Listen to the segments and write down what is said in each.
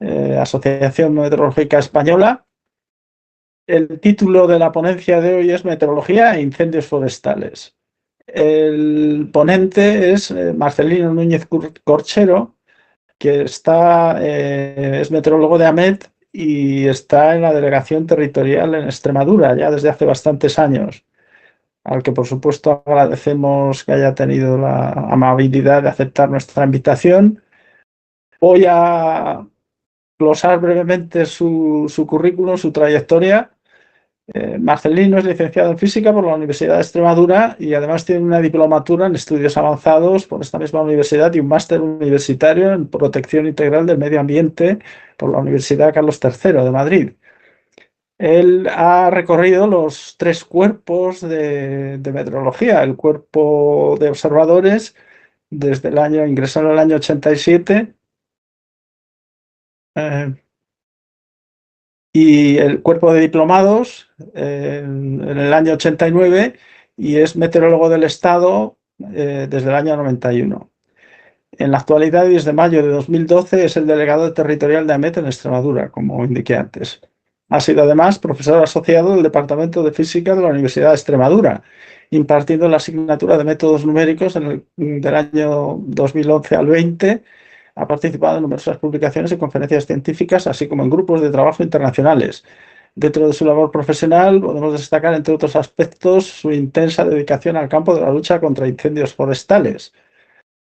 Asociación Meteorológica Española. El título de la ponencia de hoy es Meteorología e incendios forestales. El ponente es Marcelino Núñez Corchero, que es meteorólogo de AMET y está en la delegación territorial en Extremadura ya desde hace bastantes años, al que por supuesto agradecemos que haya tenido la amabilidad de aceptar nuestra invitación. Voy a glosar brevemente su currículum, su trayectoria. Marcelino es licenciado en física por la Universidad de Extremadura y además tiene una diplomatura en estudios avanzados por esta misma universidad y un máster universitario en protección integral del medio ambiente por la Universidad Carlos III de Madrid. Él ha recorrido los 3 cuerpos de meteorología, el cuerpo de observadores ingresó en el año 87 y el cuerpo de diplomados en el año 89 y es meteorólogo del Estado desde el año 91. En la actualidad y desde mayo de 2012 es el delegado territorial de AMET en Extremadura, como indiqué antes. Ha sido además profesor asociado del Departamento de Física de la Universidad de Extremadura, impartiendo la asignatura de métodos numéricos del año 2011 al 20. Ha participado en numerosas publicaciones y conferencias científicas, así como en grupos de trabajo internacionales. Dentro de su labor profesional podemos destacar, entre otros aspectos, su intensa dedicación al campo de la lucha contra incendios forestales,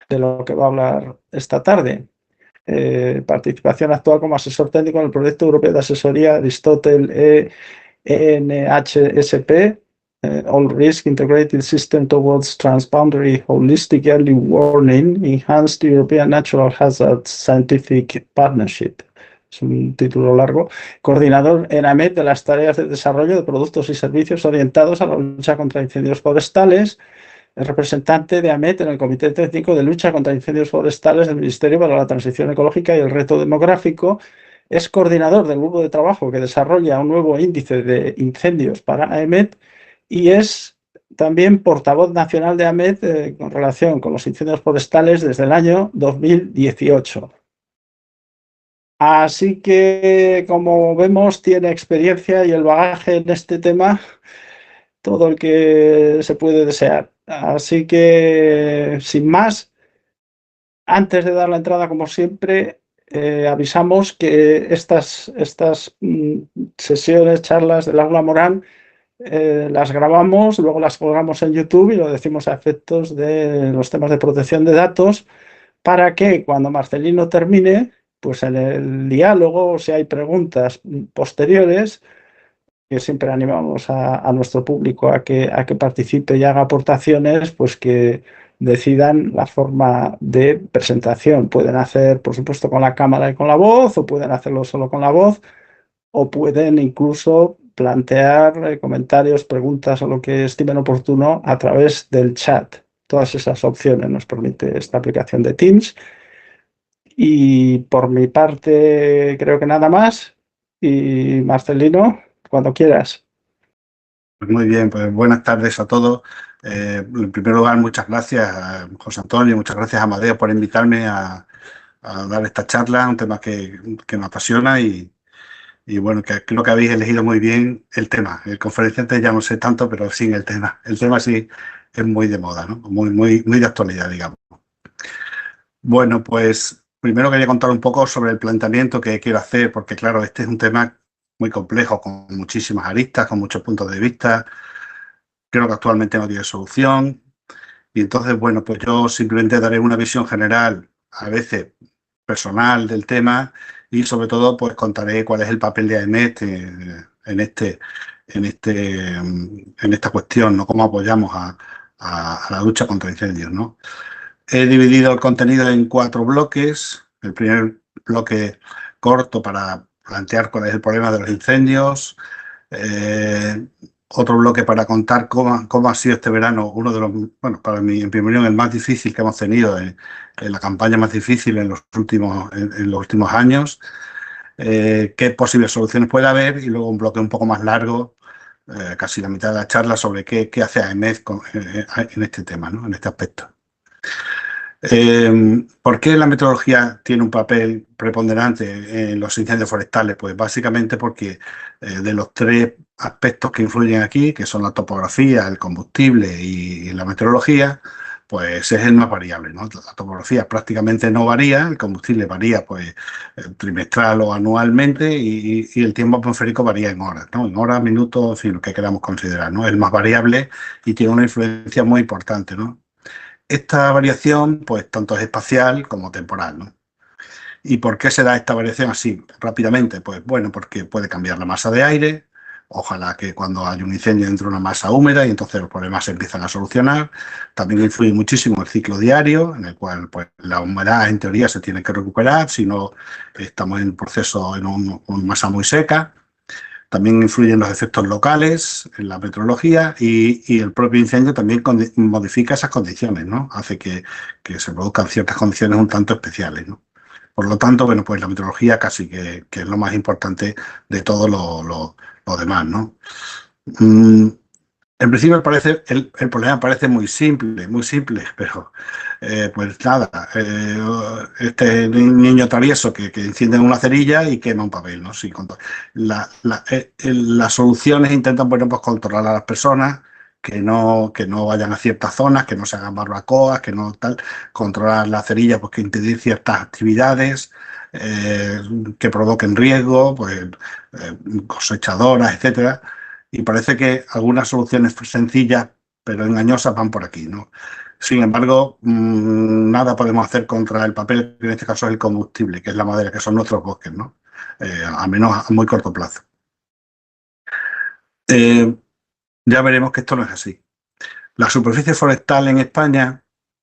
de lo que va a hablar esta tarde. Participación actual como asesor técnico en el proyecto europeo de asesoría Aristotle ENHSP, All Risk Integrated System Towards Transboundary Holistic Early Warning, Enhanced European Natural Hazards Scientific Partnership. Es un título largo. Coordinador en AMET de las tareas de desarrollo de productos y servicios orientados a la lucha contra incendios forestales. Es representante de AMET en el Comité Técnico de Lucha contra Incendios Forestales del Ministerio para la Transición Ecológica y el Reto Demográfico. Es coordinador del grupo de trabajo que desarrolla un nuevo índice de incendios para AMET y es también portavoz nacional de AMET con relación con los incendios forestales desde el año 2018. Así que, como vemos, tiene experiencia y el bagaje en este tema, todo el que se puede desear. Así que, sin más, antes de dar la entrada, como siempre, avisamos que estas sesiones, charlas del Aula Morán, las grabamos, luego las colgamos en YouTube y lo decimos a efectos de los temas de protección de datos para que cuando Marcelino termine, pues en el diálogo, si hay preguntas posteriores, que siempre animamos a nuestro público a que participe y haga aportaciones, pues que decidan la forma de presentación. Pueden hacer, por supuesto, con la cámara y con la voz, o pueden hacerlo solo con la voz, o pueden incluso plantear comentarios, preguntas o lo que estimen oportuno a través del chat. Todas esas opciones nos permite esta aplicación de Teams. Y por mi parte, creo que nada más. Y Marcelino, cuando quieras. Pues muy bien, pues buenas tardes a todos. En primer lugar, muchas gracias a José Antonio, muchas gracias a Amadeo por invitarme a dar esta charla, un tema que me apasiona y bueno, que creo que habéis elegido muy bien el tema. El conferenciante ya no sé tanto, pero sí el tema. El tema sí es muy de moda, ¿no? Muy de actualidad, digamos. Bueno, pues primero quería contar un poco sobre el planteamiento que quiero hacer, porque claro, este es un tema muy complejo, con muchísimas aristas, con muchos puntos de vista. Creo que actualmente no tiene solución. Y entonces, bueno, pues yo simplemente daré una visión general, a veces personal del tema, y sobre todo pues contaré cuál es el papel de AEMET en esta cuestión, ¿no? Cómo apoyamos a la lucha contra incendios, ¿no? He dividido el contenido en 4 bloques. El primer bloque corto para plantear cuál es el problema de los incendios. Otro bloque para contar cómo ha sido este verano, uno de los, bueno, para mí, en mi opinión, el más difícil que hemos tenido, en la campaña más difícil en los últimos años. Qué posibles soluciones puede haber, y luego un bloque un poco más largo, casi la mitad de la charla, sobre qué hace AEMET en este tema, ¿no? En este aspecto. ¿Por qué la meteorología tiene un papel preponderante en los incendios forestales? Pues básicamente porque de los tres aspectos que influyen aquí, que son la topografía, el combustible y la meteorología, pues es el más variable, ¿no? La topografía prácticamente no varía, el combustible varía pues trimestral o anualmente y el tiempo atmosférico varía en horas, ¿no? En horas, minutos, en fin, lo que queramos considerar, ¿no? Es el más variable y tiene una influencia muy importante, ¿no? Esta variación, pues, tanto es espacial como temporal, ¿no? ¿Y por qué se da esta variación así rápidamente? Pues bueno, porque puede cambiar la masa de aire, ojalá que cuando hay un incendio entre una masa húmeda y entonces los problemas se empiezan a solucionar. También influye muchísimo el ciclo diario, en el cual pues, la humedad en teoría se tiene que recuperar, si no estamos en un proceso, en una masa muy seca. También influyen los efectos locales en la meteorología y el propio incendio también modifica esas condiciones, ¿no? Hace que se produzcan ciertas condiciones un tanto especiales, ¿no? Por lo tanto, bueno, pues la meteorología casi que es lo más importante de todo lo demás, ¿no? Mm, en principio el problema parece muy simple, pero pues nada, este niño travieso que enciende una cerilla y quema un papel, ¿no? Sí, las soluciones intentan, bueno, pues controlar a las personas, que no vayan a ciertas zonas, que no se hagan barbacoas, que no tal, controlar la cerilla, pues que impedir ciertas actividades eh, que provoquen riesgo, pues cosechadoras, etcétera. Y parece que algunas soluciones sencillas pero engañosas van por aquí, ¿no? Sin embargo, nada podemos hacer contra el papel, que en este caso es el combustible, que es la madera, que son nuestros bosques, ¿no? Al menos a muy corto plazo. Eh, ya veremos que esto no es así. La superficie forestal en España,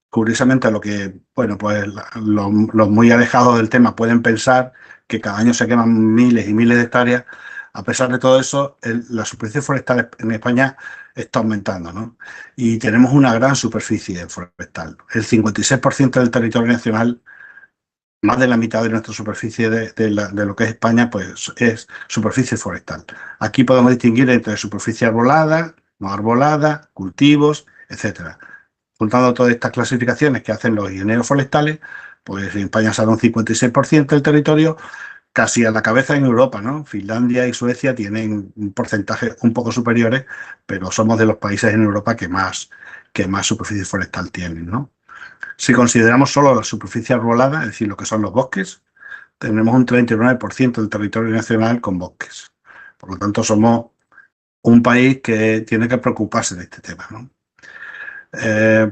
curiosamente, lo que, bueno, pues los muy alejados del tema pueden pensar que cada año se queman miles y miles de hectáreas. A pesar de todo eso, la superficie forestal en España está aumentando, ¿no? Y tenemos una gran superficie forestal. El 56% del territorio nacional, más de la mitad de nuestra superficie de lo que es España, pues es superficie forestal. Aquí podemos distinguir entre superficie arbolada, no arbolada, cultivos, etcétera. Juntando todas estas clasificaciones que hacen los ingenieros forestales, pues en España sale un 56% del territorio, casi a la cabeza en Europa, ¿no? Finlandia y Suecia tienen un porcentaje un poco superiores, pero somos de los países en Europa que más superficie forestal tienen, ¿no? Si consideramos solo la superficie arbolada, es decir, lo que son los bosques, tenemos un 39% del territorio nacional con bosques. Por lo tanto, somos un país que tiene que preocuparse de este tema, ¿no?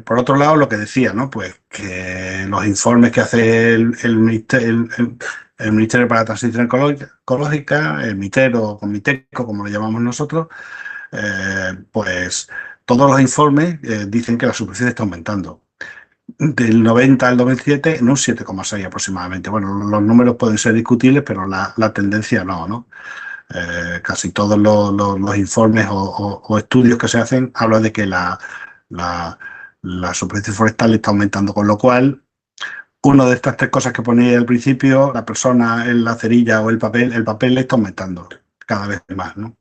Por otro lado, lo que decía, ¿no? Pues que los informes que hace el Ministerio para la Transición Ecológica, el MITER o Comiteco, como lo llamamos nosotros, pues todos los informes dicen que la superficie está aumentando. Del 90 al 2007 en un 7,6 aproximadamente. Bueno, los números pueden ser discutibles, pero la tendencia no, ¿no? Casi todos los informes o estudios que se hacen hablan de que la, la superficie forestal está aumentando, con lo cual, una de estas tres cosas que ponía al principio, la persona en la cerilla o el papel está aumentando cada vez más, ¿no?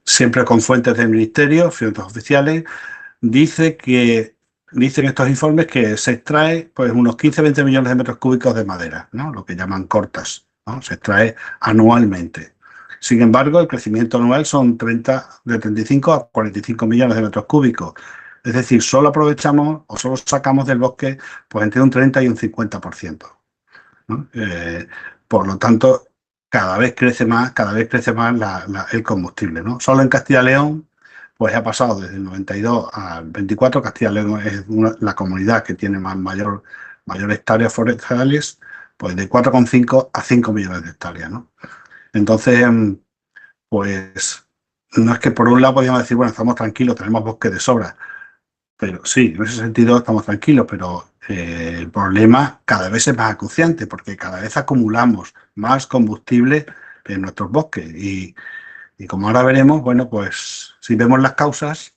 Siempre con fuentes del ministerio, fuentes oficiales, dicen estos informes que se extrae pues unos 15-20 millones de metros cúbicos de madera, ¿no? Lo que llaman cortas, ¿no? Se extrae anualmente. Sin embargo, el crecimiento anual son de 35 a 45 millones de metros cúbicos. Es decir, solo aprovechamos o solo sacamos del bosque pues entre un 30 y un 50%, ¿no? Por lo tanto, cada vez crece más el combustible, ¿no? Solo en Castilla y León pues ha pasado desde el 92 al 24. Castilla y León es la comunidad que tiene mayor hectáreas forestales, pues de 4,5 a 5 millones de hectáreas, ¿no? Entonces, pues no es que por un lado podríamos decir, bueno, estamos tranquilos, tenemos bosque de sobra, pero sí, en ese sentido estamos tranquilos, pero el problema cada vez es más acuciante porque cada vez acumulamos más combustible en nuestros bosques y como ahora veremos, bueno, pues si vemos las causas,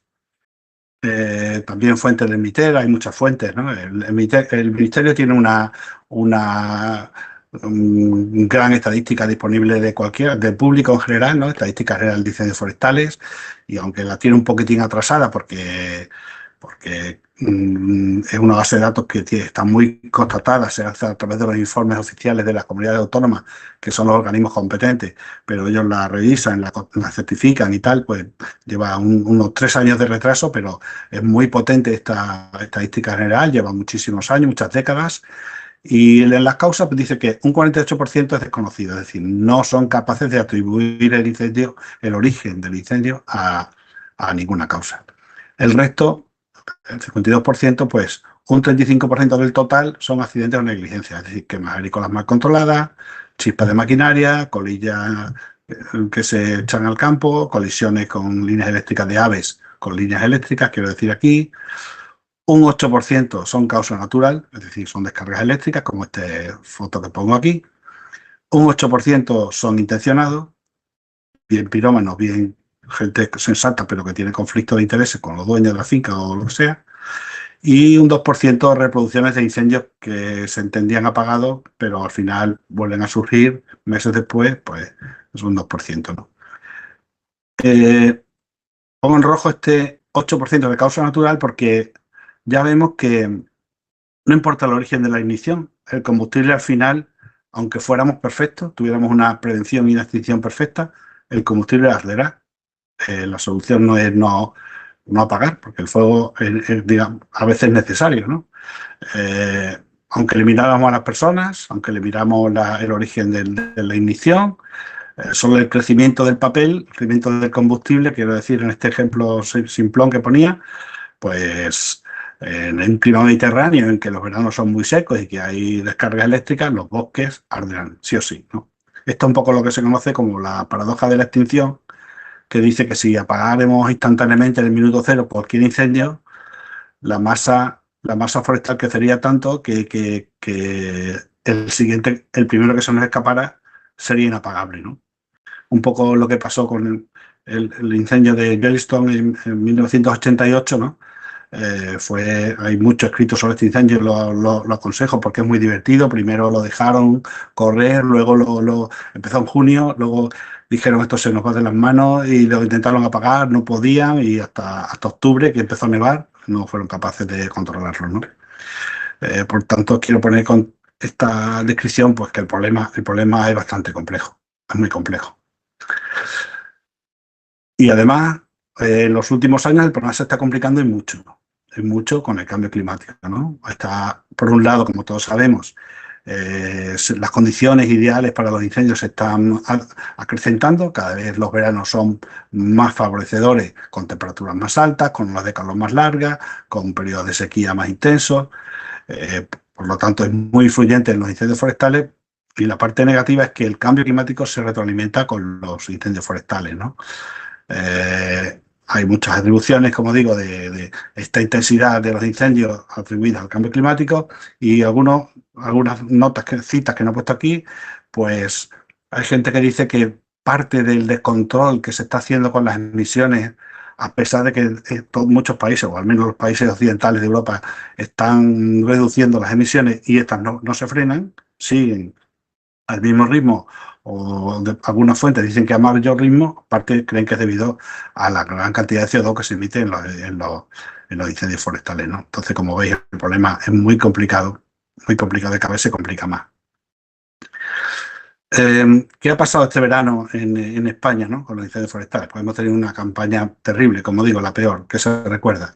también fuentes del MITER, hay muchas fuentes, ¿no? El Ministerio tiene una gran estadística disponible del público en general, ¿no? Estadística general de incendios forestales, y aunque la tiene un poquitín atrasada porque es una base de datos que está muy constatada, se hace a través de los informes oficiales de las comunidades autónomas, que son los organismos competentes, pero ellos la revisan, la certifican y tal, pues lleva unos 3 años de retraso, pero es muy potente esta estadística general, lleva muchísimos años, muchas décadas, y en las causas pues, dice que un 48% es desconocido, es decir, no son capaces de atribuir el origen del incendio a ninguna causa. El resto, el 52%, pues un 35% del total son accidentes o negligencias, es decir, quemas agrícolas mal controladas, chispas de maquinaria, colillas que se echan al campo, colisiones con líneas eléctricas de aves con líneas eléctricas, quiero decir aquí. Un 8% son causa natural, es decir, son descargas eléctricas, como esta foto que pongo aquí. Un 8% son intencionados, bien pirómanos, bien gente sensata, pero que tiene conflicto de intereses con los dueños de la finca o lo que sea. Y un 2% reproducciones de incendios que se entendían apagados, pero al final vuelven a surgir meses después, pues es un 2%, ¿no? Pongo en rojo este 8% de causa natural porque ya vemos que no importa el origen de la ignición, el combustible al final, aunque fuéramos perfectos, tuviéramos una prevención y una extinción perfecta, el combustible arderá. La solución no es no apagar, porque el fuego digamos, a veces es necesario, ¿no? Aunque elimináramos a las personas, aunque elimináramos el origen de la ignición, solo el crecimiento del papel, el crecimiento del combustible, quiero decir en este ejemplo simplón que ponía, pues en un clima mediterráneo en que los veranos son muy secos y que hay descargas eléctricas, los bosques arderán, sí o sí, ¿no? Esto es un poco lo que se conoce como la paradoja de la extinción, que dice que si apagáramos instantáneamente en el minuto cero cualquier incendio, la masa forestal crecería tanto que el primero que se nos escapara sería inapagable, ¿no? Un poco lo que pasó con el incendio de Yellowstone en 1988, ¿no? Hay mucho escrito sobre este incendio, lo aconsejo porque es muy divertido. Primero lo dejaron correr, luego empezó en junio, luego dijeron esto se nos va de las manos y lo intentaron apagar, no podían y hasta octubre, que empezó a nevar, no fueron capaces de controlarlo, ¿no? Por tanto, quiero poner con esta descripción pues que el problema es bastante complejo, es muy complejo. Y además, en los últimos años el problema se está complicando y mucho con el cambio climático, ¿no? Está, por un lado, como todos sabemos, las condiciones ideales para los incendios se están acrecentando, cada vez los veranos son más favorecedores, con temperaturas más altas, con olas de calor más largas, con periodos de sequía más intensos, por lo tanto es muy influyente en los incendios forestales. Y la parte negativa es que el cambio climático se retroalimenta con los incendios forestales, ¿no? Hay muchas atribuciones, como digo, de esta intensidad de los incendios atribuidas al cambio climático y algunas citas que no he puesto aquí, pues hay gente que dice que parte del descontrol que se está haciendo con las emisiones, a pesar de que muchos países, o al menos los países occidentales de Europa, están reduciendo las emisiones y estas no se frenan, siguen al mismo ritmo, o algunas fuentes dicen que a mayor ritmo, aparte creen que es debido a la gran cantidad de CO2 que se emite en los incendios forestales, ¿no? Entonces, como veis, el problema es muy complicado y cada vez se complica más. ¿Qué ha pasado este verano en España, ¿no? Con los incendios forestales? Pues hemos tenido una campaña terrible, como digo, la peor, que se recuerda.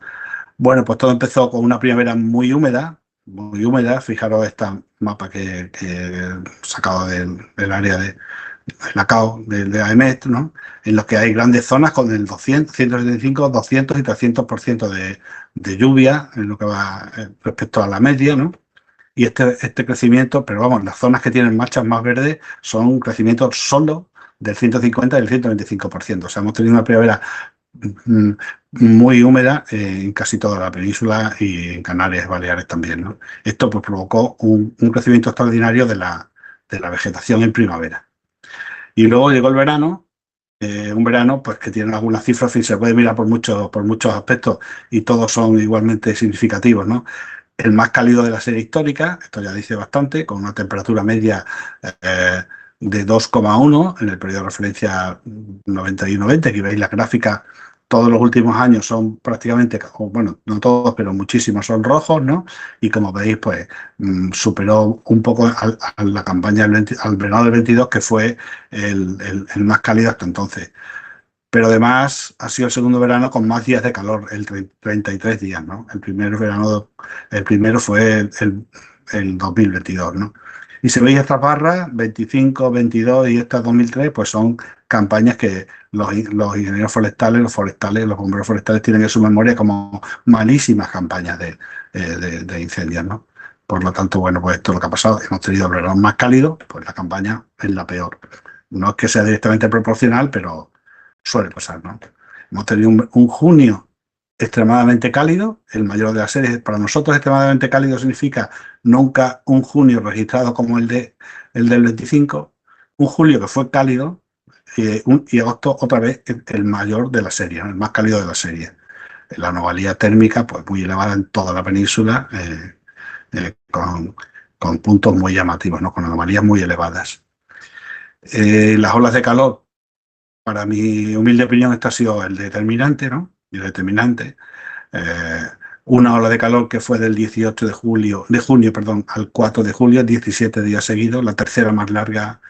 Bueno, pues todo empezó con una primavera muy húmeda. Fijaros este mapa que he sacado del área de la CAO, de AEMET, ¿no? En los que hay grandes zonas con el 200, 175, 200 y 300% de lluvia, en lo que va respecto a la media, ¿no? Y este crecimiento, pero vamos, las zonas que tienen manchas más verdes son un crecimiento solo del 150 y del 125%. O sea, hemos tenido una primavera muy húmeda en casi toda la península y en Canarias y Baleares también, ¿no? Esto pues provocó un crecimiento extraordinario de la vegetación en primavera. Y luego llegó el verano, un verano pues que tiene algunas cifras y se puede mirar por muchos aspectos y todos son igualmente significativos, ¿no? El más cálido de la serie histórica, esto ya dice bastante, con una temperatura media de 2,1 en el periodo de referencia 91-90, aquí veis la gráfica todos los últimos años son prácticamente, bueno, no todos, pero muchísimos son rojos, ¿no? Y como veis, pues superó un poco a la campaña al verano del 22, que fue el más cálido hasta entonces. Pero además ha sido el segundo verano con más días de calor, 33 días, ¿no? El primero fue el 2022, ¿no? Y si veis estas barras, 25, 22 y esta 2003, pues son campañas que los ingenieros forestales, los bomberos forestales tienen en su memoria como malísimas campañas de incendios, ¿no? Por lo tanto, bueno, pues esto es lo que ha pasado. Hemos tenido el verano más cálido, pues la campaña es la peor. No es que sea directamente proporcional, pero suele pasar, ¿no? Hemos tenido un junio extremadamente cálido, el mayor de las series. Para nosotros extremadamente cálido significa nunca un junio registrado como el del 25, un julio que fue cálido y agosto otra vez el mayor de la serie, ¿no? El más cálido de la serie. La anomalía térmica pues muy elevada en toda la península, con puntos muy llamativos, ¿no? Con anomalías muy elevadas. Las olas de calor, para mi humilde opinión, este ha sido el determinante, ¿no? El determinante. Una ola de calor que fue del 18 de junio, perdón, al 4 de julio, 17 días seguidos, la tercera más larga,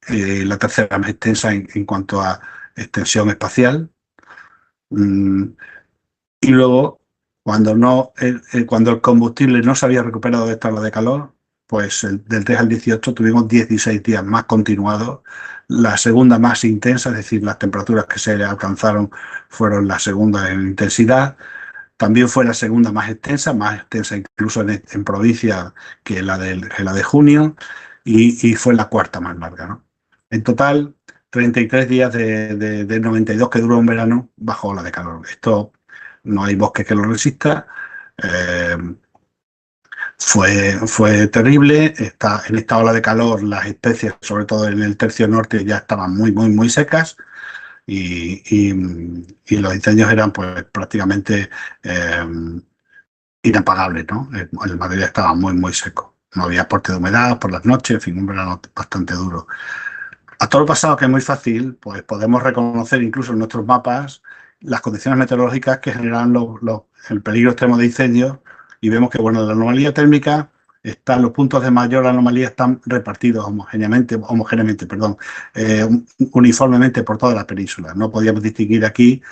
la tercera más extensa en cuanto a extensión espacial. Y luego, cuando el combustible no se había recuperado de esta ola de calor, pues del 3 al 18 tuvimos 16 días más continuados, la segunda más intensa, es decir, las temperaturas que se alcanzaron fueron la segunda en intensidad. También fue la segunda más extensa incluso en provincia que la de junio, y fue la cuarta más larga, ¿no? En total, 33 días de 92 que duró un verano bajo ola de calor. Esto no hay bosque que lo resista. Fue terrible. En esta ola de calor las especies, sobre todo en el tercio norte, ya estaban muy, muy, muy secas. Y los incendios eran pues prácticamente inapagables, ¿no? El material estaba muy, muy seco. No había aporte de humedad por las noches, en fin, un verano bastante duro. A todo lo pasado, que es muy fácil, pues podemos reconocer incluso en nuestros mapas las condiciones meteorológicas que generan el peligro extremo de incendios, y vemos que, bueno, la anomalía térmica los puntos de mayor anomalía están repartidos uniformemente por toda la península. No podíamos distinguir aquí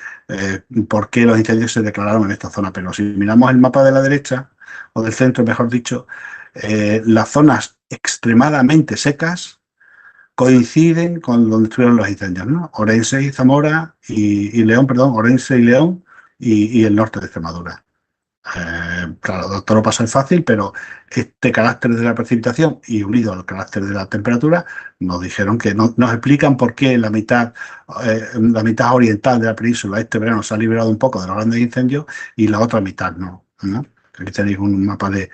por qué los incendios se declararon en esta zona, pero si miramos el mapa de la derecha, o del centro, mejor dicho, las zonas extremadamente secas coinciden con donde estuvieron los incendios, ¿no? Orense y Zamora y León, perdón, Orense y León y el norte de Extremadura. Claro, todo lo pasa es fácil, pero este carácter de la precipitación y unido al carácter de la temperatura nos dijeron que nos explican por qué la mitad oriental de la península este verano se ha liberado un poco de los grandes incendios y la otra mitad no, ¿no? Aquí tenéis un mapa de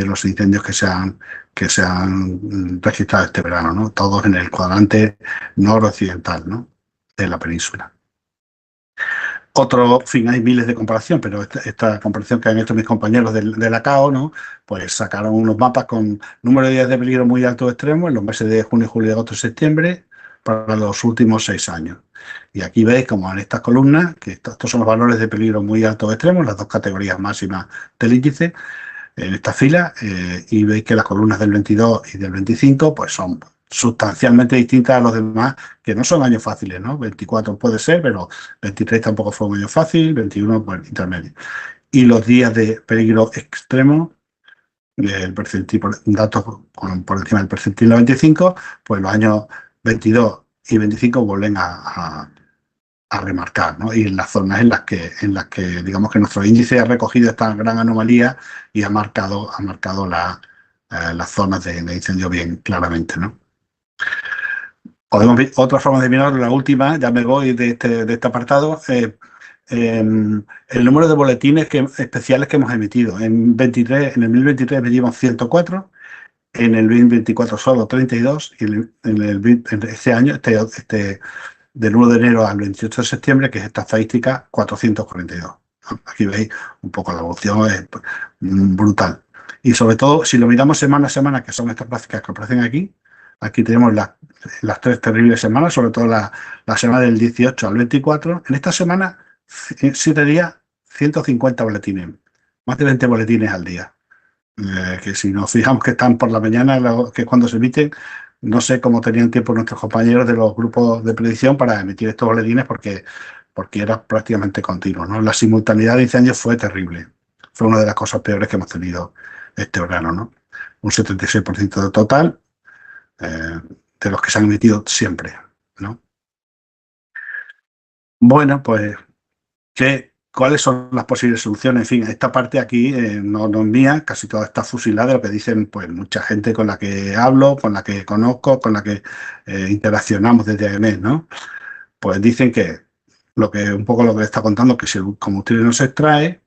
los incendios que se han registrado este verano, ¿no? Todos en el cuadrante noroccidental, ¿no? De la península. En fin, hay miles de comparaciones, pero esta comparación que han hecho mis compañeros de la CAO, ¿no? Pues sacaron unos mapas con número de días de peligro muy alto extremo en los meses de junio, julio, agosto y septiembre para los últimos 6 años. Y aquí veis, como en estas columnas, que estos son los valores de peligro muy alto extremo, las dos categorías máximas del índice, en esta fila, y veis que las columnas del 22 y del 25 pues son sustancialmente distintas a los demás, que no son años fáciles, ¿no? 24 puede ser, pero 23 tampoco fue un año fácil, 21 pues intermedio. Y los días de peligro extremo, el percentil, datos por encima del percentil 95, pues los años 22 y 25 vuelven a remarcar, ¿no? Y en las zonas en las que digamos que nuestro índice ha recogido esta gran anomalía y ha marcado las zonas de incendio bien claramente, ¿no? Podemos ver otra forma de mirar, la última, ya me voy de este apartado, el número de boletines especiales que hemos emitido. En el 2023 emitimos 104, en el 2024 solo 32, y en este año, del 1 de enero al 28 de septiembre, que es esta estadística, 442. Aquí veis un poco la evolución, es brutal. Y sobre todo, si lo miramos semana a semana, que son estas gráficas que aparecen aquí tenemos las 3 terribles semanas, sobre todo la semana del 18 al 24. En esta semana, 7 días, 150 boletines, más de 20 boletines al día. Que si nos fijamos que están por la mañana, que es cuando se emiten, no sé cómo tenían tiempo nuestros compañeros de los grupos de predicción para emitir estos boletines porque era prácticamente continuo, ¿no? La simultaneidad de incendios fue terrible. Fue una de las cosas peores que hemos tenido este verano, ¿no? Un 76% de total de los que se han emitido siempre, ¿no? Bueno, pues, ¿cuáles son las posibles soluciones? En fin, esta parte aquí no es mía, casi toda está fusilada de lo que dicen pues mucha gente con la que hablo, con la que conozco, con la que interaccionamos desde AEMET, ¿no? Pues dicen que un poco lo que está contando, que si el combustible no se extrae,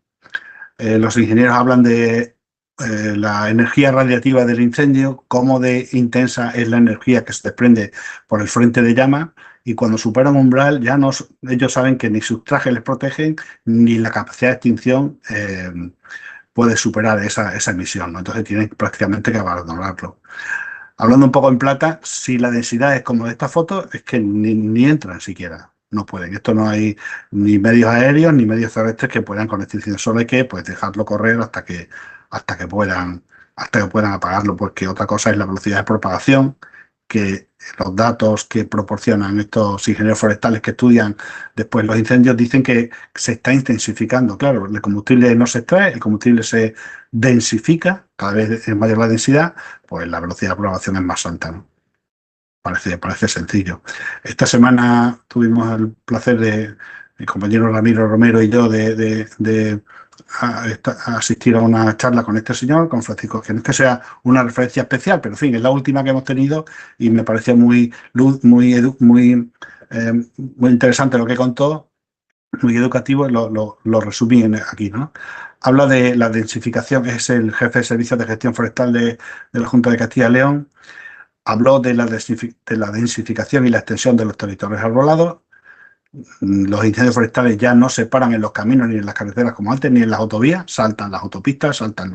los ingenieros hablan de la energía radiativa del incendio, cómo de intensa es la energía que se desprende por el frente de llama, y cuando superan un umbral ya no, ellos saben que ni sus trajes les protegen ni la capacidad de extinción puede superar esa emisión, ¿no? Entonces tienen prácticamente que abandonarlo. Hablando un poco en plata, si la densidad es como de esta foto, es que ni entran siquiera. No pueden. Esto no hay ni medios aéreos ni medios terrestres que puedan con extinción. Solo hay que pues, dejarlo correr hasta que puedan apagarlo. Porque otra cosa es la velocidad de propagación, que los datos que proporcionan estos ingenieros forestales que estudian después los incendios dicen que se está intensificando. Claro, el combustible no se extrae, el combustible se densifica, cada vez es mayor la densidad, pues la velocidad de propagación es más alta, ¿no? Parece sencillo. Esta semana tuvimos el placer de mi compañero Ramiro Romero y yo de asistir a una charla con este señor, con Francisco, que no es que sea una referencia especial, pero en fin, es la última que hemos tenido y me pareció muy interesante lo que contó, muy educativo, lo resumí aquí, ¿no? Habla de la densificación, es el jefe de servicios de gestión forestal de la Junta de Castilla y León. Habló de la densificación y la extensión de los territorios arbolados. Los incendios forestales ya no se paran en los caminos ni en las carreteras como antes, ni en las autovías, saltan las autopistas, saltan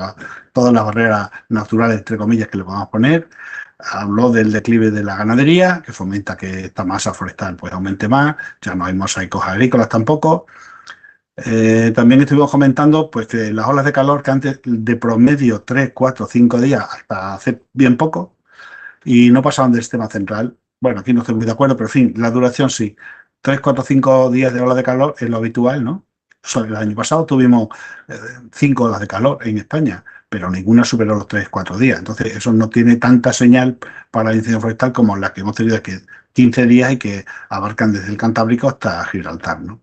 todas las barreras naturales, entre comillas, que le podamos poner. Habló del declive de la ganadería, que fomenta que esta masa forestal pues, aumente más, ya no hay mosaicos agrícolas tampoco. También estuvimos comentando pues, que las olas de calor que antes de promedio 3, 4, 5 días hasta hace bien poco, y no pasaban del sistema central. Bueno, aquí no estoy muy de acuerdo, pero en fin, la duración sí. 3, 4, 5 días de ola de calor es lo habitual, ¿no? El año pasado tuvimos 5 olas de calor en España, pero ninguna superó los 3, 4 días. Entonces, eso no tiene tanta señal para el incendio forestal como la que hemos tenido, de que 15 días y que abarcan desde el Cantábrico hasta Gibraltar, ¿no?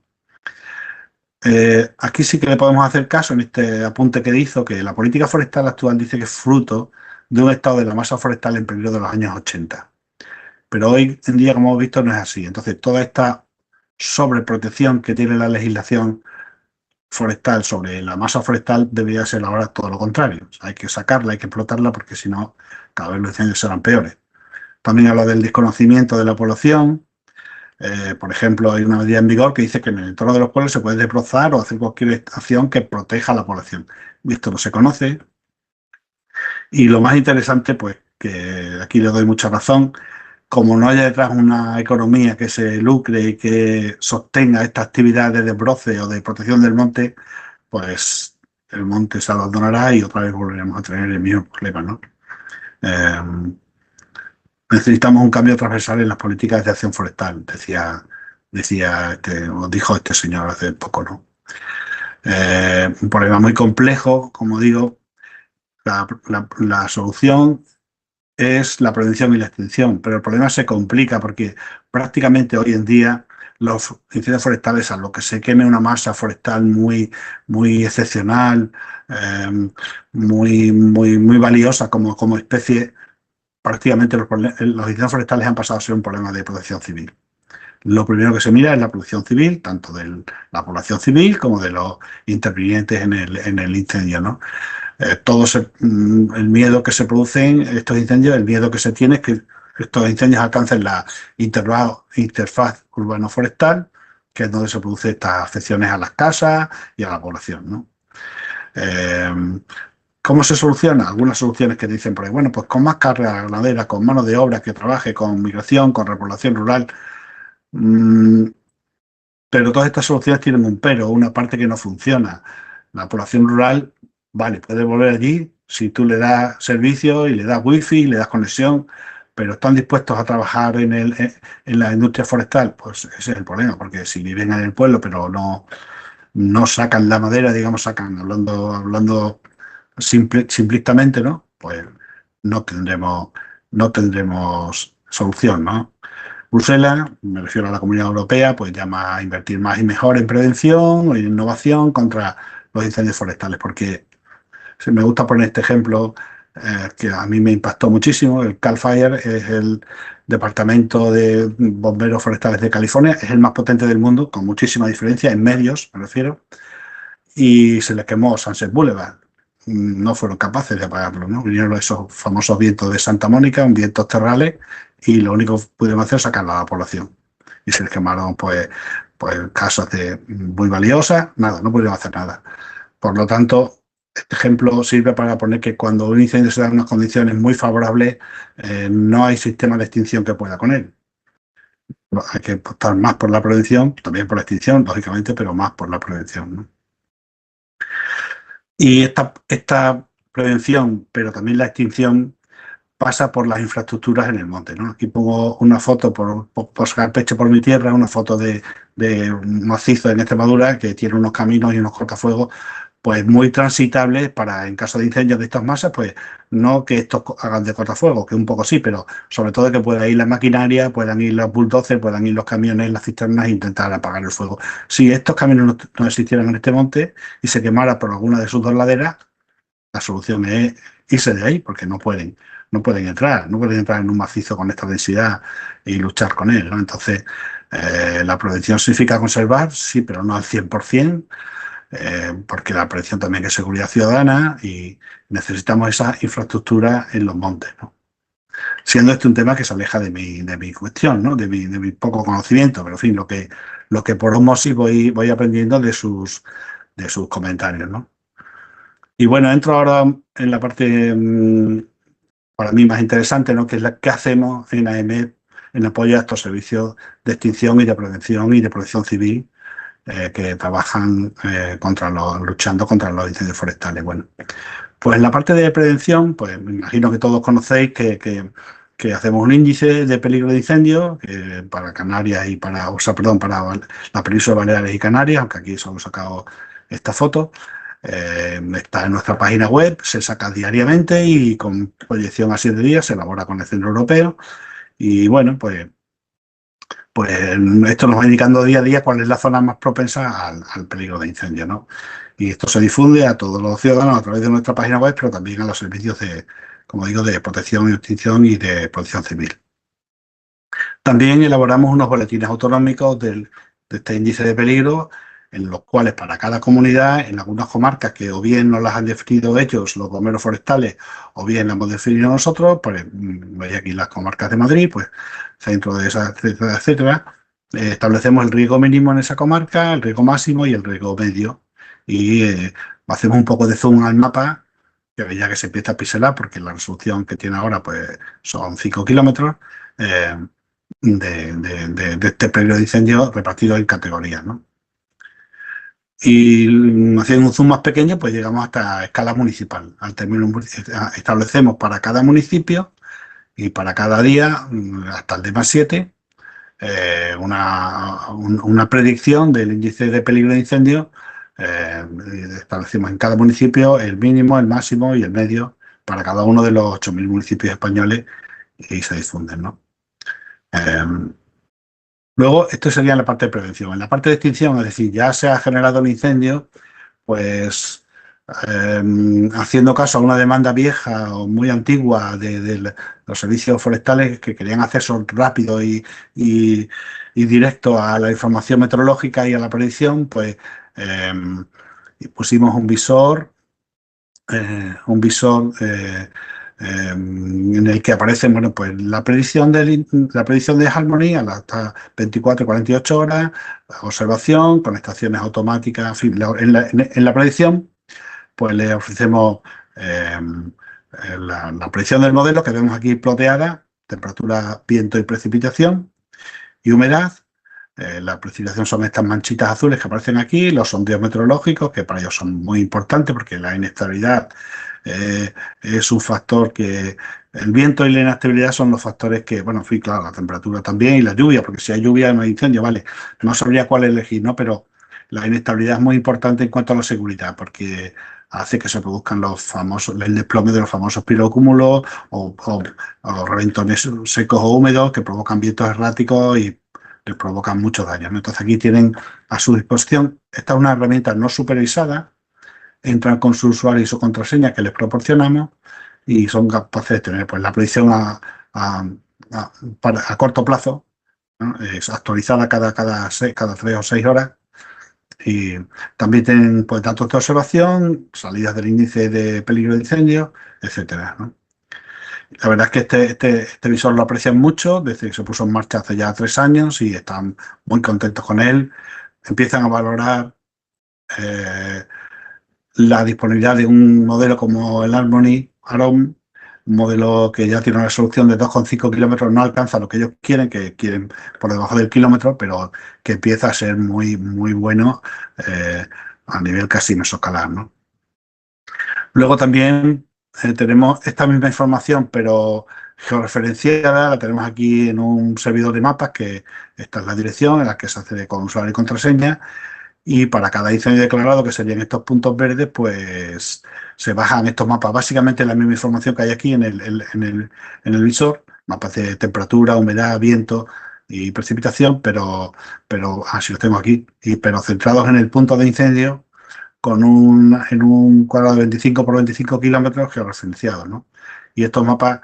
Aquí sí que le podemos hacer caso en este apunte que hizo, que la política forestal actual dice que es fruto de un estado de la masa forestal en peligro de los años 80. Pero hoy en día, como hemos visto, no es así. Entonces, toda esta sobreprotección que tiene la legislación forestal sobre la masa forestal debería ser ahora todo lo contrario. O sea, hay que sacarla, hay que explotarla, porque si no, cada vez los incendios serán peores. También habla del desconocimiento de la población. Por ejemplo, hay una medida en vigor que dice que en el entorno de los pueblos se puede desbrozar o hacer cualquier acción que proteja a la población. Y esto no se conoce. Y lo más interesante, pues, que aquí le doy mucha razón, como no haya detrás una economía que se lucre y que sostenga esta actividad de desbroce o de protección del monte, pues el monte se abandonará y otra vez volveremos a tener el mismo problema, ¿no? Necesitamos un cambio transversal en las políticas de acción forestal, os dijo este señor hace poco, ¿no? Un problema muy complejo, como digo. La solución es la prevención y la extinción, pero el problema se complica porque prácticamente hoy en día los incendios forestales, a lo que se queme una masa forestal muy excepcional, muy valiosa como especie, prácticamente los incendios forestales han pasado a ser un problema de protección civil. Lo primero que se mira es la protección civil, tanto de la población civil como de los intervinientes en el incendio, ¿no? El miedo que se produce en estos incendios, el miedo que se tiene es que estos incendios alcancen la interfaz urbano-forestal, que es donde se producen estas afecciones a las casas y a la población, ¿no? ¿Cómo se soluciona? Algunas soluciones que dicen por ahí, bueno, pues con más carga ganadera, con mano de obra que trabaje con migración, con repoblación rural. Pero todas estas soluciones tienen un pero, una parte que no funciona. La población rural, vale, puede volver allí si tú le das servicio y le das wifi y le das conexión, pero ¿están dispuestos a trabajar en la industria forestal? Pues ese es el problema, porque si viven en el pueblo pero no sacan la madera, digamos, hablando simplistamente, ¿no? Pues no tendremos solución, ¿no? Bruselas, me refiero a la Comunidad Europea, pues llama a invertir más y mejor en prevención, en innovación contra los incendios forestales, porque me gusta poner este ejemplo que a mí me impactó muchísimo. El Cal Fire es el departamento de bomberos forestales de California, es el más potente del mundo, con muchísima diferencia en medios, me refiero, y se les quemó Sunset Boulevard. No fueron capaces de apagarlo, ¿no? Vinieron esos famosos vientos de Santa Mónica, vientos terrales, y lo único que pudieron hacer es sacarla a la población. Y se les quemaron, pues casas muy valiosas, nada, no pudieron hacer nada. Por lo tanto, este ejemplo sirve para poner que cuando un incendio se da en unas condiciones muy favorables, no hay sistema de extinción que pueda con él. Hay que apostar más por la prevención, también por la extinción, lógicamente, pero más por la prevención, ¿no? Y esta prevención, pero también la extinción, pasa por las infraestructuras en el monte, ¿no? Aquí pongo una foto por sacar pecho por mi tierra, una foto de un macizo en Extremadura que tiene unos caminos y unos cortafuegos pues muy transitables para, en caso de incendios de estas masas, pues no que estos hagan de cortafuegos, que un poco sí, pero sobre todo que pueda ir la maquinaria, puedan ir los bulldozers, puedan ir los camiones, las cisternas e intentar apagar el fuego. Si estos caminos no existieran en este monte y se quemara por alguna de sus dos laderas, la solución es irse de ahí, porque no pueden entrar en un macizo con esta densidad y luchar con él, ¿no? Entonces, la prevención significa conservar, sí, pero no al 100%, porque la prevención también es seguridad ciudadana y necesitamos esa infraestructura en los montes, ¿no? Siendo este un tema que se aleja de mi cuestión, ¿no? De mi poco conocimiento, pero en fin, lo que por osmosis voy aprendiendo de sus comentarios, ¿no? Y bueno, entro ahora en la parte para mí más interesante, ¿no? Que es la que hacemos en AEMET en apoyo a estos servicios de extinción y de prevención y de protección civil que trabajan luchando contra los incendios forestales. Bueno, pues en la parte de prevención, pues me imagino que todos conocéis que hacemos un índice de peligro de incendio para Canarias y para la península de Baleares y Canarias, aunque aquí solo he sacado esta foto. Está en nuestra página web, se saca diariamente y con proyección a 7 días se elabora con el Centro Europeo. Y bueno, pues esto nos va indicando día a día cuál es la zona más propensa al peligro de incendio, ¿no? Y esto se difunde a todos los ciudadanos a través de nuestra página web, pero también a los servicios como digo, de protección y extinción y de protección civil. También elaboramos unos boletines autonómicos de este índice de peligro, en los cuales para cada comunidad, en algunas comarcas que o bien nos las han definido ellos, los bomberos forestales, o bien las hemos definido nosotros, pues veis aquí las comarcas de Madrid, pues centro de esas, etcétera, etcétera, establecemos el riesgo mínimo en esa comarca, el riesgo máximo y el riesgo medio. Y hacemos un poco de zoom al mapa, que ya que se empieza a pixelar, porque la resolución que tiene ahora pues son 5 kilómetros, de este peligro de incendio repartido en categorías, ¿no? Y haciendo un zoom más pequeño, pues llegamos hasta escala municipal. Al término, establecemos para cada municipio y para cada día, hasta el D+7, una predicción del índice de peligro de incendio. Establecemos en cada municipio el mínimo, el máximo y el medio para cada uno de los 8.000 municipios españoles y se difunden, ¿no? Luego, esto sería la parte de prevención. En la parte de extinción, es decir, ya se ha generado el incendio, pues haciendo caso a una demanda vieja o muy antigua de los servicios forestales que querían acceso rápido y directo a la información meteorológica y a la predicción, pues pusimos un visor en el que aparece, bueno, pues la predicción de Harmony a las 24 y 48 horas, observación con estaciones automáticas, en fin, en la predicción, pues le ofrecemos la predicción del modelo que vemos aquí ploteada, temperatura, viento y precipitación y humedad. La precipitación son estas manchitas azules que aparecen aquí, los sondeos meteorológicos, que para ellos son muy importantes porque la inestabilidad es un factor que... El viento y la inestabilidad son los factores que, bueno, en fin, claro, la temperatura también y la lluvia, porque si hay lluvia no hay incendio, vale. No sabría cuál elegir, ¿no? Pero la inestabilidad es muy importante en cuanto a la seguridad, porque hace que se produzcan los famosos, el desplome de los famosos pirocúmulos o los reventones secos o húmedos que provocan vientos erráticos y les provocan mucho daño, ¿no? Entonces aquí tienen a su disposición, esta es una herramienta no supervisada, entran con su usuario y su contraseña que les proporcionamos y son capaces de tener pues, la predicción a corto plazo, ¿no? Es actualizada cada 3 o 6 horas y también tienen pues, datos de observación, salidas del índice de peligro de incendio, etcétera, ¿no? La verdad es que este visor lo aprecian mucho desde que se puso en marcha hace ya 3 años y están muy contentos con él. Empiezan a valorar eh, la disponibilidad de un modelo como el Harmony Arom, un modelo que ya tiene una resolución de 2,5 kilómetros, no alcanza lo que ellos quieren, que quieren por debajo del kilómetro, pero que empieza a ser muy, muy bueno a nivel casi mesoescalar, ¿no? Luego también tenemos esta misma información, pero georreferenciada, la tenemos aquí en un servidor de mapas, que esta es la dirección en la que se accede con usuario y contraseña, y para cada incendio declarado, que serían estos puntos verdes, pues se bajan estos mapas. Básicamente la misma información que hay aquí en el visor, mapas de temperatura, humedad, viento y precipitación, pero así los tengo aquí, pero centrados en el punto de incendio en un cuadrado de 25 por 25 kilómetros georreferenciado, ¿no? Y estos mapas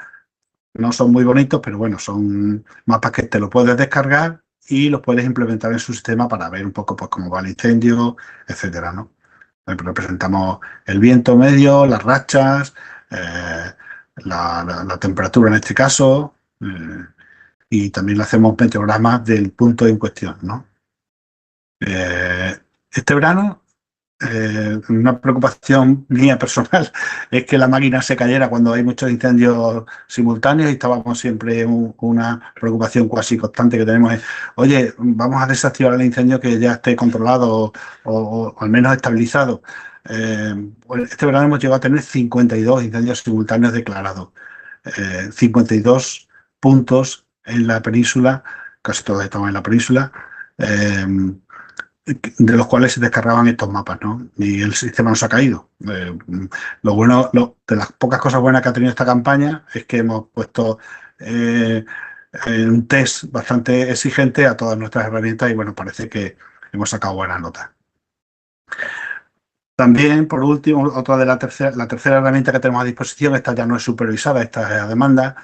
no son muy bonitos, pero bueno, son mapas que te los puedes descargar y los puedes implementar en su sistema para ver un poco pues, cómo va el incendio, etcétera, ¿no? Representamos el viento medio, las rachas, la temperatura en este caso, y también le hacemos meteogramas del punto en cuestión, ¿no? Este verano una preocupación mía personal es que la máquina se cayera cuando hay muchos incendios simultáneos y estábamos siempre una preocupación casi constante que tenemos es, oye, vamos a desactivar el incendio que ya esté controlado o al menos estabilizado. Pues este verano hemos llegado a tener 52 incendios simultáneos declarados, 52 puntos en la península, casi todos estamos en la península. Eh, de los cuales se descargaban estos mapas, ¿no? Y el sistema no se ha caído. Lo bueno, de las pocas cosas buenas que ha tenido esta campaña es que hemos puesto un test bastante exigente a todas nuestras herramientas y bueno, parece que hemos sacado buenas notas. También, por último, otra de la tercera herramienta que tenemos a disposición, esta ya no es supervisada, esta es a demanda.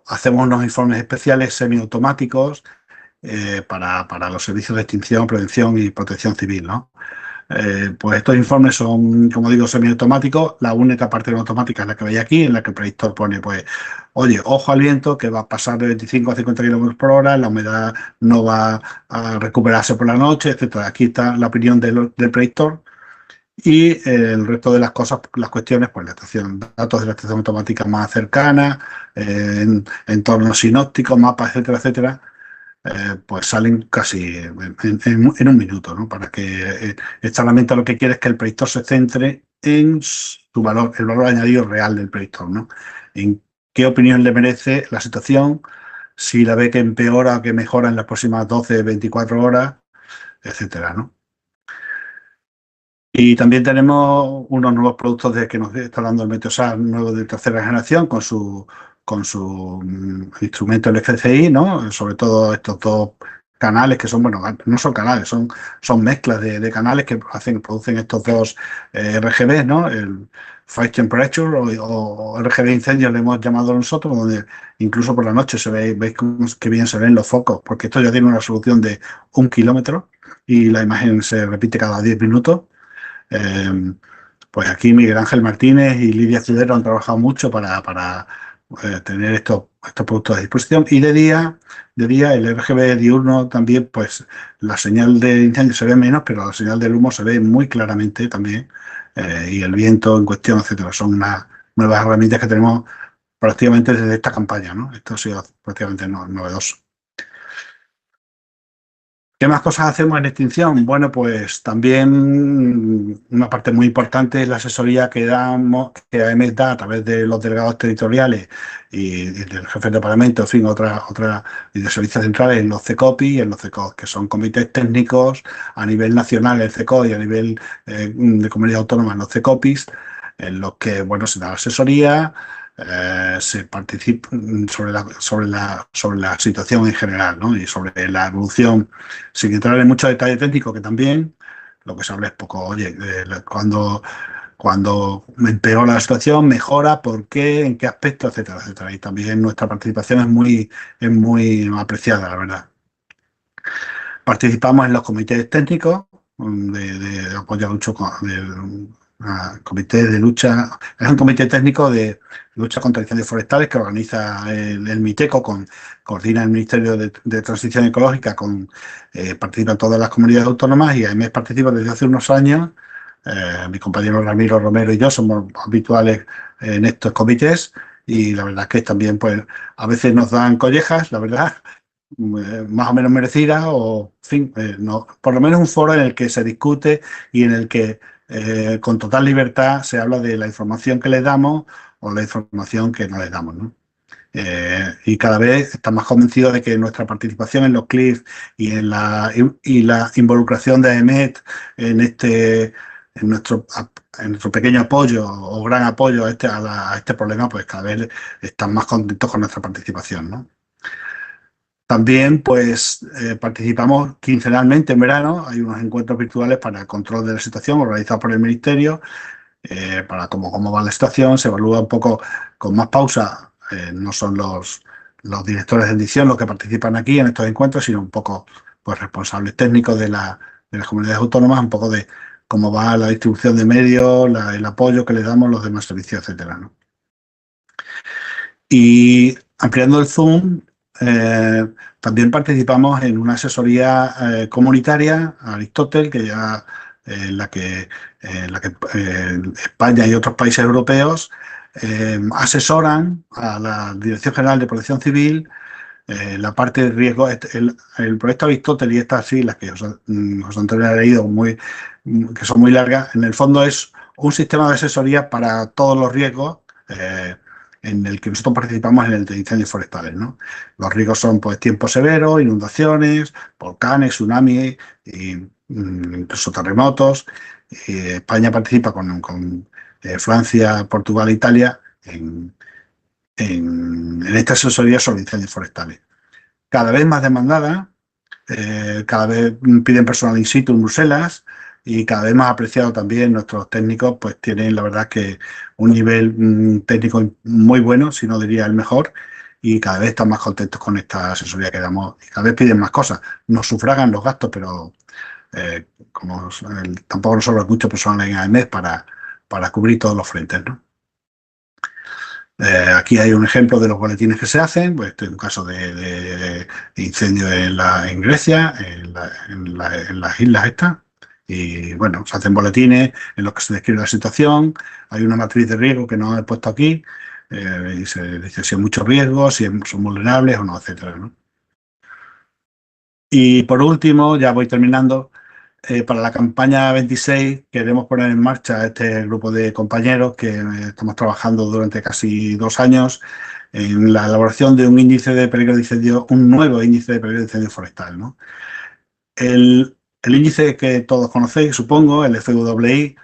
Hacemos unos informes especiales semiautomáticos para los servicios de extinción, prevención y protección civil, ¿no? Pues estos informes son, como digo, semiautomáticos. La única parte no automática es la que veis aquí, en la que el predictor pone, pues, oye, ojo al viento, que va a pasar de 25 a 50 kilómetros por hora, la humedad no va a recuperarse por la noche, etcétera. Aquí está la opinión del predictor. Y el resto de las cosas, las cuestiones, pues la estación, datos de la estación automática más cercana, entornos sinópticos, mapas, etcétera, etcétera, pues salen casi en un minuto, ¿no? Para que esta herramienta lo que quiere es que el predictor se centre en su valor, el valor añadido real del predictor, ¿no? En qué opinión le merece la situación, si la ve que empeora o que mejora en las próximas 12, 24 horas, etcétera, ¿no? Y también tenemos unos nuevos productos que nos está dando el Meteosat nuevo de tercera generación con su instrumento el FCI, ¿no? Sobre todo estos dos canales que son, bueno, no son canales, son mezclas de canales que producen estos dos RGB, ¿no? El Fire Temperature o RGB incendio le hemos llamado nosotros, donde incluso por la noche veis que bien se ven los focos, porque esto ya tiene una resolución de 1 kilómetro y la imagen se repite cada 10 minutos. Pues aquí Miguel Ángel Martínez y Lidia Cudero han trabajado mucho para tener estos productos a disposición. Y de día el RGB diurno también, pues la señal de incendio se ve menos, pero la señal del humo se ve muy claramente también. Y el viento en cuestión, etcétera. Son unas nuevas herramientas que tenemos prácticamente desde esta campaña, ¿no? Esto ha sido prácticamente novedoso. ¿Qué más cosas hacemos en extinción? Bueno, pues también una parte muy importante es la asesoría que damos, que AEMET da a través de los delegados territoriales y del jefe de departamento, en fin, y de servicios centrales en los CECOPI y en los CECOS, que son comités técnicos a nivel nacional, el CECO, y a nivel de comunidad autónoma en los CECOPIs, en los que, bueno, se da asesoría, se participa sobre la situación en general, ¿no? Y sobre la evolución, sin entrar en mucho detalle técnico, que también lo que se habla es poco, oye, cuando empeora la situación, mejora, por qué, en qué aspecto, etcétera, etcétera. Y también nuestra participación es muy apreciada, la verdad. Participamos en los comités técnicos de apoyo a comité de lucha, es un comité técnico de lucha contra incendios forestales que organiza el MITECO, coordina el Ministerio de Transición Ecológica, participan todas las comunidades autónomas y AEMET participa desde hace unos años. Mi compañero Ramiro Romero y yo somos habituales en estos comités y la verdad es que también pues a veces nos dan collejas, la verdad, más o menos merecida o, en fin, no, por lo menos un foro en el que se discute y en el que con total libertad se habla de la información que les damos o la información que no les damos, ¿no? Y cada vez está más convencido de que nuestra participación en los CLIF y la involucración de AEMET en nuestro pequeño apoyo o gran apoyo a este problema, pues cada vez están más contentos con nuestra participación, ¿no? También, pues, participamos quincenalmente en verano. Hay unos encuentros virtuales para el control de la situación organizados por el Ministerio, para cómo va la situación. Se evalúa un poco con más pausa. No son los directores de edición los que participan aquí en estos encuentros, sino un poco pues, responsables técnicos de las comunidades autónomas, un poco de cómo va la distribución de medios, el apoyo que le damos, los demás servicios, etcétera, ¿no? Y ampliando el Zoom, también participamos en una asesoría comunitaria, Aristóteles, que ya España y otros países europeos asesoran a la Dirección General de Protección Civil la parte de riesgo. El proyecto Aristóteles y estas siglas que José Antonio ha leído, que son muy largas, en el fondo es un sistema de asesoría para todos los riesgos en el que nosotros participamos en el de incendios forestales, ¿no? Los riesgos son pues tiempos severos, inundaciones, volcanes, tsunamis, incluso terremotos. España participa con Francia, Portugal e Italia en esta asesoría sobre incendios forestales. Cada vez más demandada, cada vez piden personal in situ en Bruselas y cada vez más apreciado también. Nuestros técnicos pues tienen la verdad que un nivel técnico muy bueno, si no diría el mejor, y cada vez están más contentos con esta asesoría que damos y cada vez piden más cosas. Nos sufragan los gastos, pero tampoco nos sobra mucho personal en AEMET para cubrir todos los frentes, ¿no? Aquí hay un ejemplo de los boletines que se hacen. Pues este es un caso de incendio en Grecia, en las islas estas. Y bueno, se hacen boletines en los que se describe la situación. Hay una matriz de riesgo que no he puesto aquí y se dice si hay mucho riesgo, si son vulnerables o no, etcétera, ¿no? Y por último, ya voy terminando. Para la campaña 26 queremos poner en marcha este grupo de compañeros que estamos trabajando durante casi 2 años en la elaboración de un índice de peligro de incendio, un nuevo índice de peligro de incendio forestal, ¿no? El índice que todos conocéis, supongo, el FWI,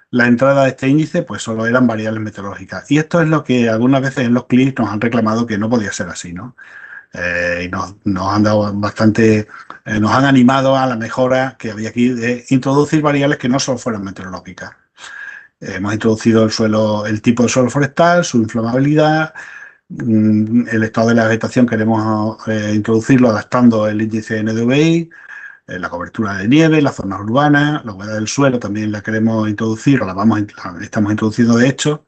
la entrada de este índice pues solo eran variables meteorológicas. Y esto es lo que algunas veces en los CLIC nos han reclamado que no podía ser así, ¿no? Y nos han dado bastante, nos han animado a la mejora que había aquí de introducir variables que no solo fueran meteorológicas. Hemos introducido el tipo de suelo forestal, su inflamabilidad, el estado de la vegetación queremos introducirlo adaptando el índice NDVI, la cobertura de nieve, las zonas urbanas, la humedad del suelo también la queremos introducir, o estamos introduciendo de hecho.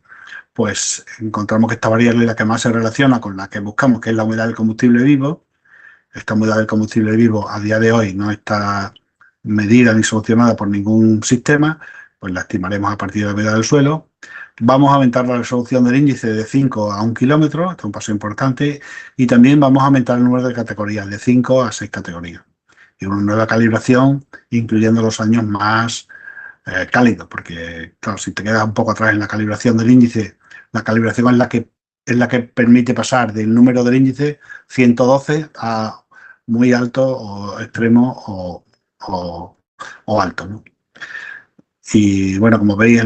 Pues encontramos que esta variable es la que más se relaciona con la que buscamos, que es la humedad del combustible vivo. Esta humedad del combustible vivo a día de hoy no está medida ni solucionada por ningún sistema, pues la estimaremos a partir de la humedad del suelo. Vamos a aumentar la resolución del índice de 5 a 1 kilómetro, este es un paso importante, y también vamos a aumentar el número de categorías de 5 a 6 categorías. y una nueva calibración, incluyendo los años más cálidos, porque claro, si te quedas un poco atrás en la calibración del índice, la calibración es la que permite pasar del número del índice 112 a muy alto o extremo o alto, ¿no? Y bueno, como veis,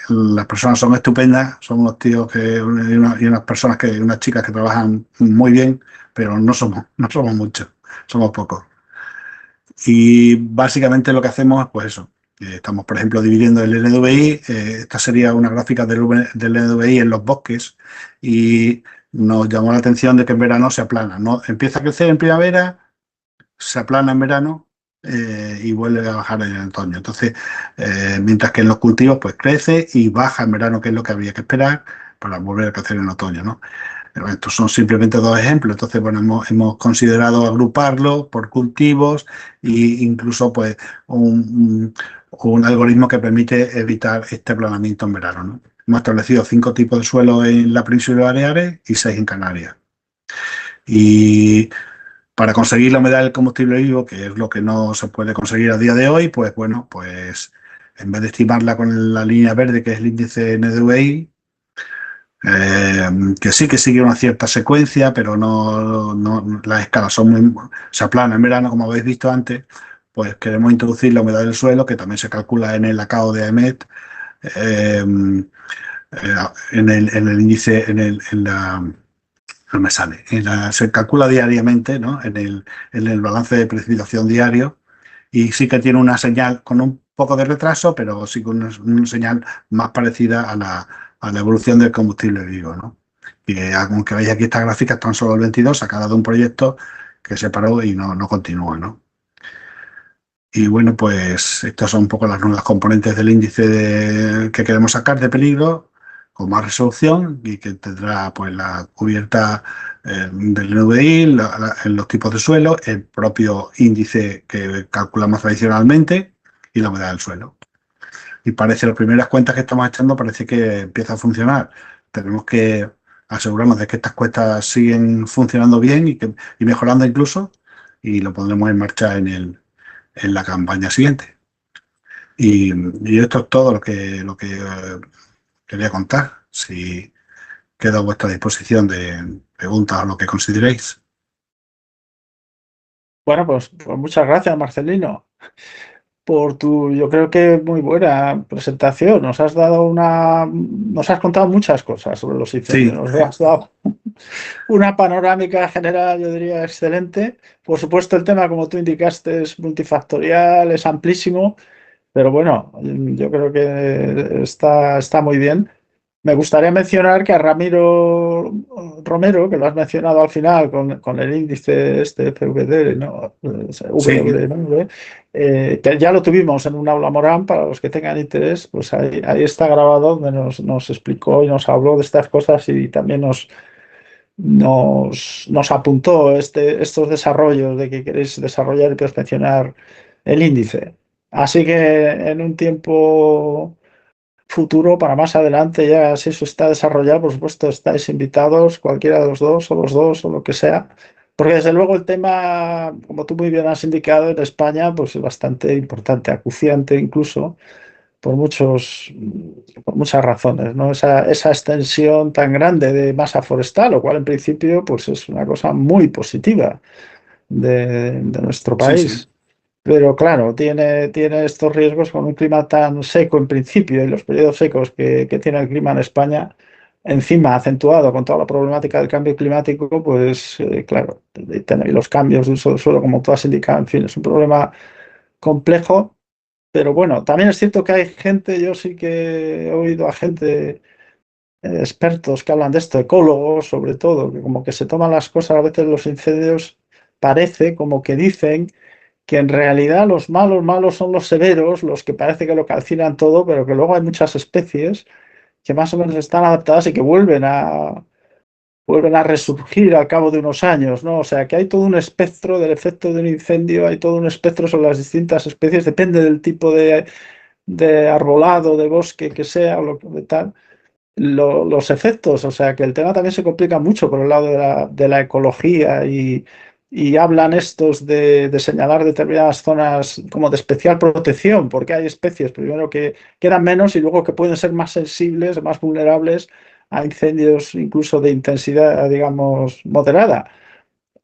las personas son estupendas, son unos tíos y unas personas unas chicas que trabajan muy bien, pero no somos muchos, somos pocos. Y básicamente lo que hacemos es pues eso. Estamos, por ejemplo, dividiendo el NDVI. Esta sería una gráfica del NDVI en los bosques y nos llamó la atención de que en verano se aplana, ¿no? Empieza a crecer en primavera, se aplana en verano y vuelve a bajar en el otoño. Entonces, mientras que en los cultivos pues crece y baja en verano, que es lo que había que esperar para volver a crecer en otoño, ¿no? Estos son simplemente dos ejemplos. Entonces, bueno, hemos considerado agruparlo por cultivos e incluso pues un algoritmo que permite evitar este aplanamiento en verano, ¿no? Hemos establecido 5 tipos de suelo en la península de Baleares y 6 en Canarias. Y para conseguir la humedad del combustible vivo, que es lo que no se puede conseguir a día de hoy, pues bueno, pues en vez de estimarla con la línea verde, que es el índice NDVI, que sí que sigue una cierta secuencia, pero no las escalas son se aplanan en verano, como habéis visto antes, pues queremos introducir la humedad del suelo, que también se calcula en el ACAO de AEMET, eh, en el índice, no me sale, se calcula diariamente, ¿no? En el balance de precipitación diario, y sí que tiene una señal con un poco de retraso, pero sí con una señal más parecida a la evolución del combustible vivo, ¿no? Y aunque veis aquí estas gráficas, están solo el 22, sacada de un proyecto que se paró y no continúa, ¿no? Y bueno, pues estas son un poco las nuevas componentes del índice que queremos sacar de peligro, con más resolución y que tendrá pues la cubierta del NVI, en los tipos de suelo, el propio índice que calculamos tradicionalmente y la humedad del suelo. Y parece, las primeras cuentas que estamos echando parece que empieza a funcionar. Tenemos que asegurarnos de que estas cuentas siguen funcionando bien y mejorando incluso, y lo pondremos en marcha en la campaña siguiente. Y esto es todo lo que quería contar. Si quedo a vuestra disposición de preguntas o lo que consideréis. Bueno, pues muchas gracias, Marcelino, por tu, yo creo que muy buena presentación. Nos has contado muchas cosas sobre los incendios. Sí, Nos has dado una panorámica general, yo diría, excelente. Por supuesto, el tema, como tú indicaste, es multifactorial, es amplísimo, pero bueno, yo creo que está muy bien. Me gustaría mencionar que a Ramiro Romero, que lo has mencionado al final con el índice este PVD, ¿no? sí, VD, ¿no? Que ya lo tuvimos en un aula Morán, para los que tengan interés, pues ahí está grabado, donde nos explicó y nos habló de estas cosas y también nos apuntó estos desarrollos de que queréis desarrollar y perfeccionar el índice. Así que en un tiempo futuro, para más adelante, ya si eso está desarrollado, por supuesto, estáis invitados, cualquiera de los dos, o lo que sea. Porque desde luego el tema, como tú muy bien has indicado, en España, pues es bastante importante, acuciante incluso, por muchas razones, ¿no? Esa extensión tan grande de masa forestal, lo cual en principio pues es una cosa muy positiva de nuestro sí, sí. país. Pero claro, tiene estos riesgos con un clima tan seco en principio y los periodos secos que tiene el clima en España, encima acentuado con toda la problemática del cambio climático, pues claro, y los cambios de uso del suelo, como tú has indicado, en fin, es un problema complejo. Pero bueno, también es cierto que hay gente, yo sí que he oído a gente, expertos que hablan de esto, ecólogos sobre todo, que como que se toman las cosas, a veces los incendios parece como que dicen que en realidad los malos, malos son los severos, los que parece que lo calcinan todo, pero que luego hay muchas especies que más o menos están adaptadas y que vuelven a resurgir al cabo de unos años, ¿no? O sea, que hay todo un espectro del efecto de un incendio, hay todo un espectro sobre las distintas especies, depende del tipo de arbolado, de bosque que sea, o lo de tal, los efectos, o sea, que el tema también se complica mucho por el lado de la ecología y hablan estos de señalar determinadas zonas como de especial protección, porque hay especies, primero que quedan menos y luego que pueden ser más sensibles, más vulnerables a incendios incluso de intensidad, digamos, moderada.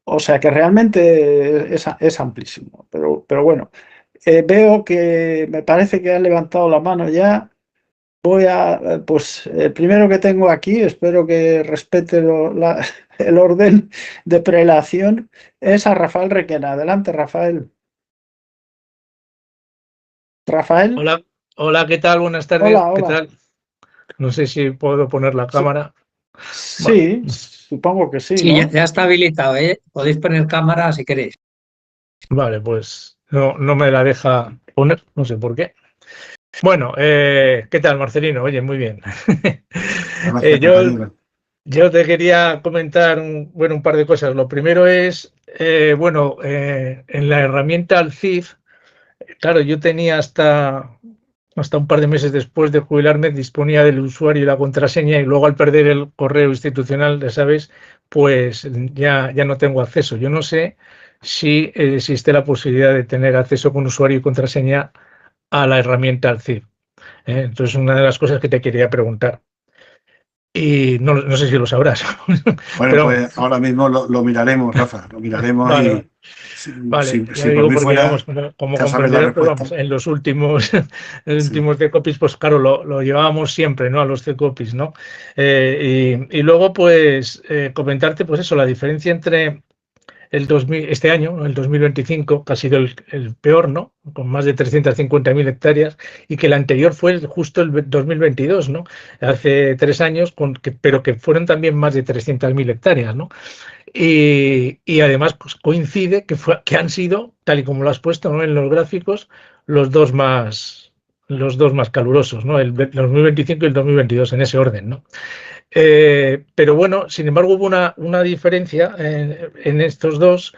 O sea que realmente es amplísimo. Pero bueno, veo que me parece que han levantado la mano ya. Voy a, pues el primero que tengo aquí, espero que respete el orden de prelación, es a Rafael Requena. Adelante, Rafael. Rafael, Hola, hola, ¿qué tal? Buenas tardes, hola, ¿qué hola. tal? No sé si puedo poner la Sí, cámara. Va- sí, supongo que sí, Sí, ya, ¿no? ya está habilitado, ¿eh? Podéis poner cámara si queréis. Vale, pues no me la deja poner, no sé por qué. Bueno, ¿qué tal, Marcelino? Oye, muy bien. Gracias, Yo, compañero. yo te quería comentar un par de cosas. Lo primero es, en la herramienta Alcid, claro, yo tenía hasta un par de meses después de jubilarme, disponía del usuario y la contraseña, y luego al perder el correo institucional, ya sabes, pues ya no tengo acceso. Yo no sé si existe la posibilidad de tener acceso con usuario y contraseña a la herramienta Alcid. Entonces, una de las cosas que te quería preguntar. Y no sé si lo sabrás. Bueno, Pero vamos, pues ahora mismo lo miraremos, Rafa, lo miraremos vale, y vale. Vale, ya si por digo mí porque vamos, fuera, como ya sabes la comprenderás, pues respuesta. vamos, en los últimos, en los Sí. últimos Copies, pues claro, lo llevábamos siempre, ¿no? A los Copies, ¿no? Y luego, pues, comentarte, pues eso, la diferencia entre este año, ¿no? El 2025, que ha sido el peor, ¿no? Con más de 350.000 hectáreas, y que el anterior fue justo el 2022, ¿no? Hace 3 años, pero que fueron también más de 300.000 hectáreas, ¿no? Y además pues, coincide que han sido, tal y como lo has puesto, ¿no? En los gráficos, los dos más calurosos, ¿no? El 2025 y el 2022, en ese orden, ¿no? Pero bueno, sin embargo, hubo una diferencia en estos dos,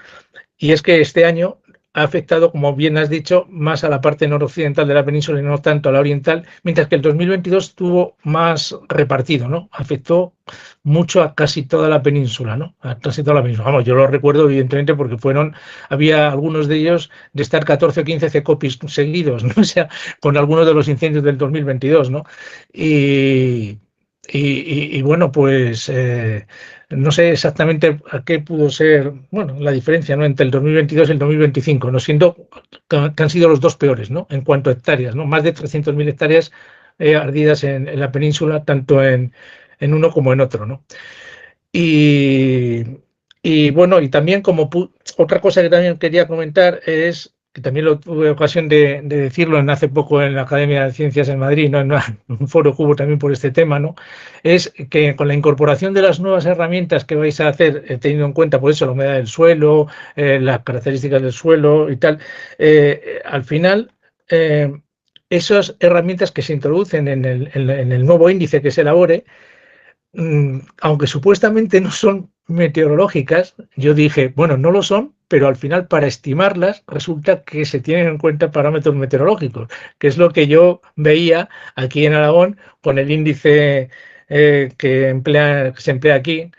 y es que este año ha afectado, como bien has dicho, más a la parte noroccidental de la península y no tanto a la oriental, mientras que el 2022 estuvo más repartido, ¿no? Afectó mucho a casi toda la península, ¿no? A casi toda la península. Vamos, yo lo recuerdo evidentemente porque había algunos de ellos de estar 14 o 15 CECOPIS seguidos, ¿no? O sea, con algunos de los incendios del 2022, ¿no? Y, y bueno, pues no sé exactamente a qué pudo ser, bueno, la diferencia, ¿no? Entre el 2022 y el 2025, ¿no? Siendo que han sido los dos peores, ¿no? En cuanto a hectáreas, ¿no? Más de 300.000 hectáreas ardidas en la península, tanto en uno como en otro, ¿no? Y, y bueno, y también otra cosa que también quería comentar es, que también lo tuve ocasión de decirlo hace poco en la Academia de Ciencias en Madrid, ¿no? En un foro que hubo también por este tema, ¿no? Es que con la incorporación de las nuevas herramientas que vais a hacer, teniendo en cuenta por eso la humedad del suelo, las características del suelo y tal, al final esas herramientas que se introducen en el nuevo índice que se elabore, aunque supuestamente no son meteorológicas, yo dije, bueno, no lo son, pero al final para estimarlas resulta que se tienen en cuenta parámetros meteorológicos, que es lo que yo veía aquí en Aragón con el índice que se emplea aquí,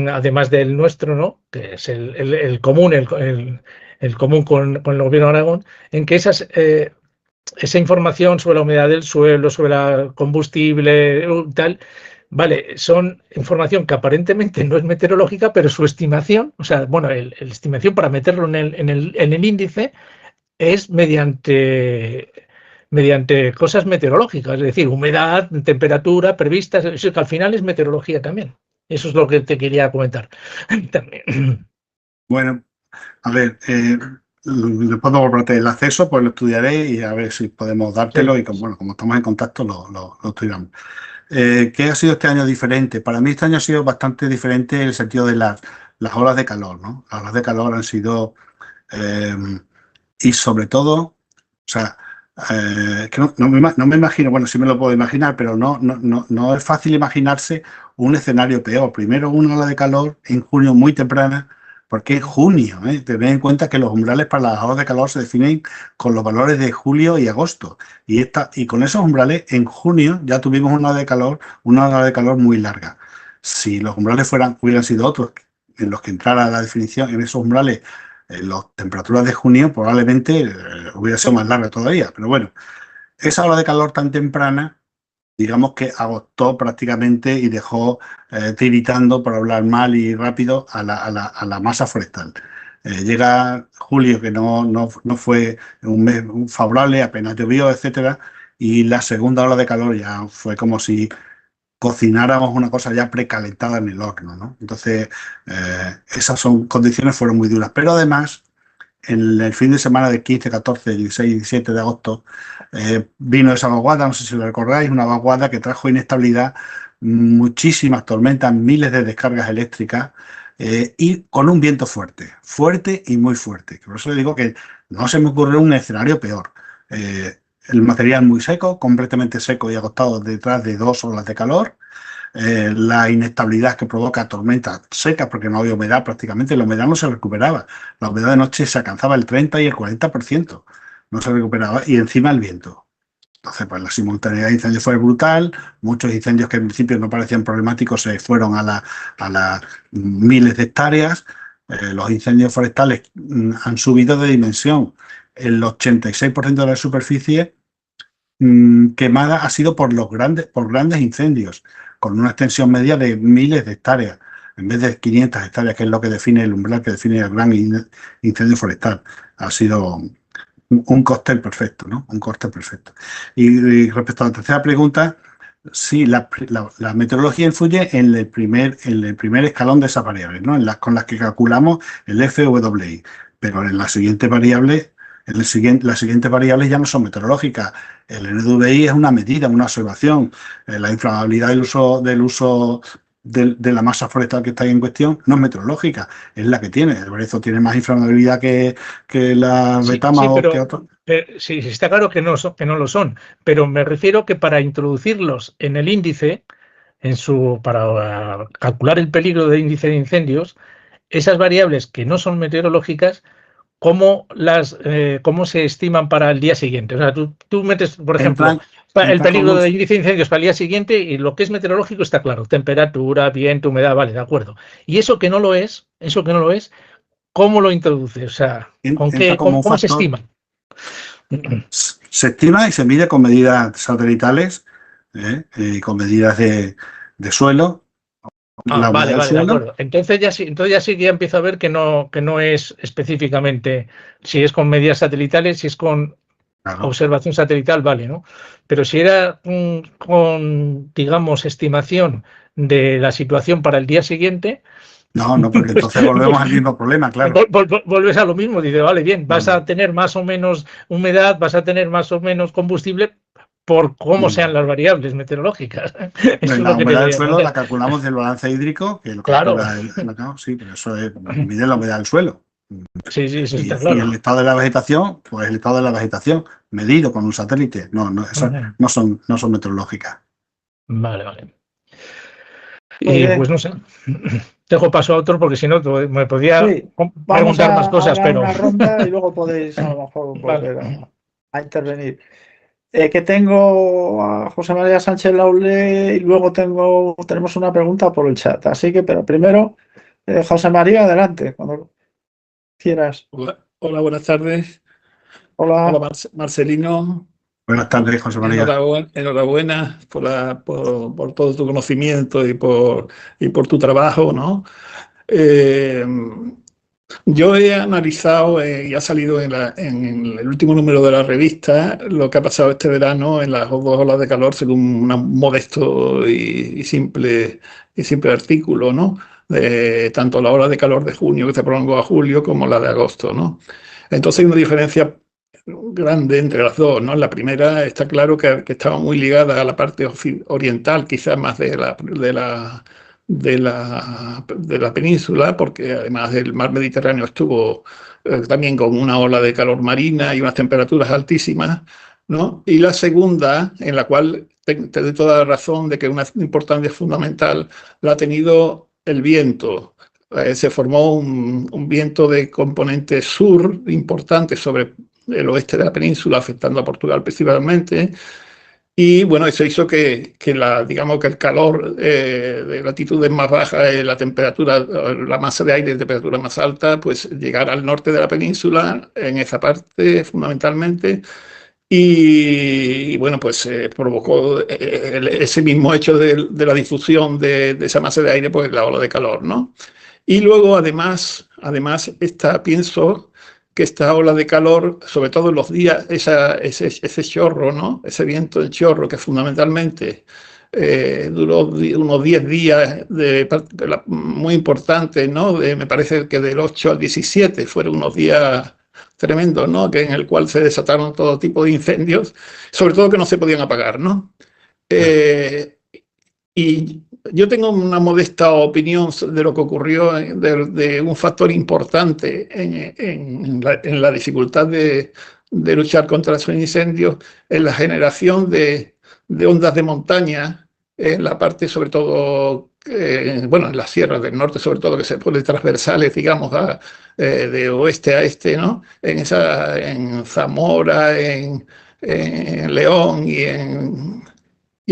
además del nuestro, ¿no? Que es el común, el común con el gobierno de Aragón, en que esa información sobre la humedad del suelo, sobre el combustible, tal, vale, son información que aparentemente no es meteorológica, pero su estimación, o sea, bueno, la estimación para meterlo en el índice es mediante cosas meteorológicas, es decir, humedad, temperatura previstas, eso que al final es meteorología también. Eso es lo que te quería comentar también. Bueno, a ver, después de volverte el acceso, pues lo estudiaré y a ver si podemos dártelo Sí. y bueno, como estamos en contacto, lo estudiamos. ¿Qué ha sido este año diferente? Para mí este año ha sido bastante diferente en el sentido de las olas de calor, ¿no? Las olas de calor han sido, eh, y sobre todo, o sea, que no me imagino, bueno, sí me lo puedo imaginar, pero no es fácil imaginarse un escenario peor. Primero, una ola de calor en junio muy temprana, porque es junio, ¿eh? Tened en cuenta que los umbrales para las olas de calor se definen con los valores de julio y agosto. Y con esos umbrales, en junio ya tuvimos una ola de calor muy larga. Si los umbrales hubieran sido otros, en los que entrara la definición, en esos umbrales, en las temperaturas de junio, probablemente hubiera sido más larga todavía. Pero bueno, esa ola de calor tan temprana, digamos que agotó prácticamente y dejó tiritando, por hablar mal y rápido, a la masa forestal. Llega julio, que no fue un mes favorable, apenas llovió, etcétera, y la segunda ola de calor ya fue como si cocináramos una cosa ya precalentada en el horno, ¿no? Entonces, esas condiciones fueron muy duras. Pero además, en el fin de semana del 15, 14, 16 y 17 de agosto, vino esa vaguada, no sé si lo recordáis, una vaguada que trajo inestabilidad, muchísimas tormentas, miles de descargas eléctricas, y con un viento fuerte, fuerte y muy fuerte. Por eso le digo que no se me ocurrió un escenario peor. El material muy seco, completamente seco y agotado detrás de 2 olas de calor. La inestabilidad que provoca tormentas secas, porque no había humedad prácticamente, la humedad no se recuperaba. La humedad de noche se alcanzaba el 30 y el 40%, no se recuperaba, y encima el viento. Entonces, pues la simultaneidad de incendios fue brutal. Muchos incendios que en principio no parecían problemáticos se fueron a las miles de hectáreas. Los incendios forestales han subido de dimensión. El 86% de la superficie quemada ha sido por grandes incendios, con una extensión media de miles de hectáreas, en vez de 500 hectáreas, que es lo que define el umbral, que define el gran incendio forestal. Ha sido un cóctel perfecto, ¿no? Un cóctel perfecto. Y respecto a la tercera pregunta, sí, la meteorología influye en el primer escalón de esas variables, ¿no? Con las que calculamos el FWI, pero en las siguientes variables, las siguientes variables ya no son meteorológicas. El NDVI es una medida, una observación. La inflamabilidad del uso de la masa forestal que está ahí en cuestión no es meteorológica, es la que tiene. El brezo tiene más inflamabilidad que la retama o que otro. Sí, está claro que no lo son, pero me refiero que para introducirlos en el índice, para calcular el peligro de índice de incendios, esas variables que no son meteorológicas, ¿cómo se estiman para el día siguiente? O sea, tú metes, por ejemplo, el peligro de índice de incendios para el día siguiente, y lo que es meteorológico está claro: temperatura, viento, humedad, vale, de acuerdo. Y eso que no lo es, ¿cómo lo introduce? O sea, ¿cómo se estima? Se estima y se mide con medidas satelitales y con medidas de suelo. Vale, de acuerdo. Entonces ya sí que ya empiezo a ver que no es específicamente, si es con medidas satelitales, si es con observación satelital, vale, ¿no? Pero si era con, digamos, estimación de la situación para el día siguiente. No, porque entonces volvemos al mismo problema, claro. Vuelves a lo mismo, dice, vale, bien, vas a tener más o menos humedad, vas a tener más o menos combustible, por cómo sean las variables meteorológicas. La humedad del suelo la calculamos del balance hídrico, que lo calcula sí, pero eso mide la humedad del suelo. Sí, eso está claro. Y el estado de la vegetación, pues el estado de la vegetación, medido con un satélite. Esas no son meteorológicas. Vale. Y pues no sé, dejo paso a otro, porque si no me podía preguntar más cosas, pero una ronda y luego podéis a lo mejor volver a intervenir. Que tengo a José María Sánchez Laule y luego tenemos una pregunta por el chat. Así que, pero primero, José María, adelante, cuando quieras. Hola, buenas tardes. Hola, Marcelino. Buenas tardes, José María. Enhorabuena por todo tu conocimiento y por tu trabajo, ¿no? Yo he analizado y ha salido en el último número de la revista lo que ha pasado este verano en las 2 olas de calor, según un modesto y simple artículo, ¿no? De tanto la ola de calor de junio, que se prolongó a julio, como la de agosto, ¿no? Entonces hay una diferencia grande entre las dos, ¿no? La primera está claro que estaba muy ligada a la parte oriental, quizás más de la península, porque además del mar Mediterráneo estuvo también con una ola de calor marina y unas temperaturas altísimas, ¿no? Y la segunda, en la cual te doy toda la razón de que una importancia fundamental la ha tenido el viento. Se formó un viento de componente sur importante sobre el oeste de la península, afectando a Portugal principalmente, Y bueno, eso hizo digamos que el calor de latitudes más bajas, la temperatura, la masa de aire de temperatura más alta, pues llegara al norte de la península, en esa parte fundamentalmente, y bueno, pues provocó ese mismo hecho de la difusión de esa masa de aire, pues la ola de calor, ¿no? Y luego, además pienso que esta ola de calor, sobre todo en los días, ese chorro, ¿no? Ese viento en chorro que fundamentalmente duró unos 10 días muy importantes, ¿no? Me parece que del 8 al 17 fueron unos días tremendos, ¿no? En el cual se desataron todo tipo de incendios, sobre todo que no se podían apagar, ¿no? Y yo tengo una modesta opinión de lo que ocurrió, de un factor importante en la dificultad de luchar contra esos incendios, en la generación de ondas de montaña, en la parte sobre todo, bueno, en las sierras del norte sobre todo, que se ponen transversales, digamos, de oeste a este, ¿no? En Zamora, en León y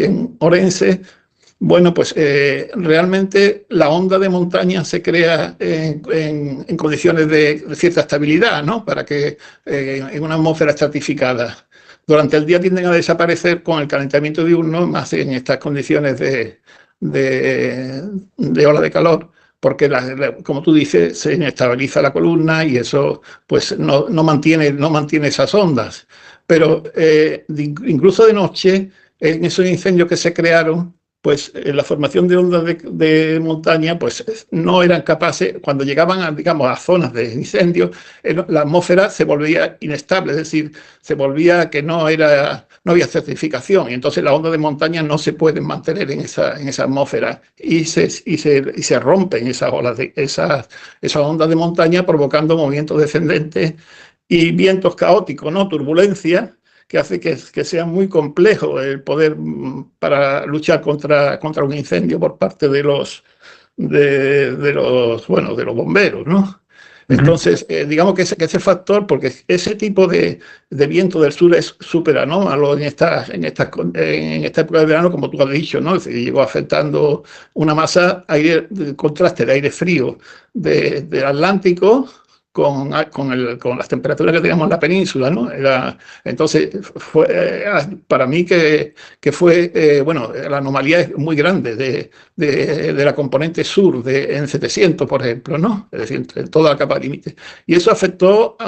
en Orense. Bueno, pues realmente la onda de montaña se crea en condiciones de cierta estabilidad, ¿no? Para que en una atmósfera estratificada. Durante el día tienden a desaparecer con el calentamiento diurno, más en estas condiciones de ola de calor, porque como tú dices, se inestabiliza la columna y eso pues no mantiene esas ondas. Pero incluso de noche, en esos incendios que se crearon, pues la formación de ondas de montaña pues no eran capaces, cuando llegaban digamos, a zonas de incendio, la atmósfera se volvía inestable, es decir, se volvía que no había certificación, y entonces las ondas de montaña no se pueden mantener en esa atmósfera y se rompen esas ondas de montaña, provocando movimientos descendentes y vientos caóticos, ¿no? Turbulencia, que hace que sea muy complejo el poder para luchar contra un incendio por parte de los bomberos, ¿no? Entonces, digamos que ese factor, porque ese tipo de viento del sur es súper anómalo en esta época de verano, como tú has dicho, ¿no? Es decir, llegó afectando una masa contraste de aire frío del Atlántico con las temperaturas que teníamos en la península, ¿no? Entonces, para mí que fue, bueno, la anomalía es muy grande de la componente sur, en 700, por ejemplo, ¿no? Es decir, en toda la capa límite. Y eso afectó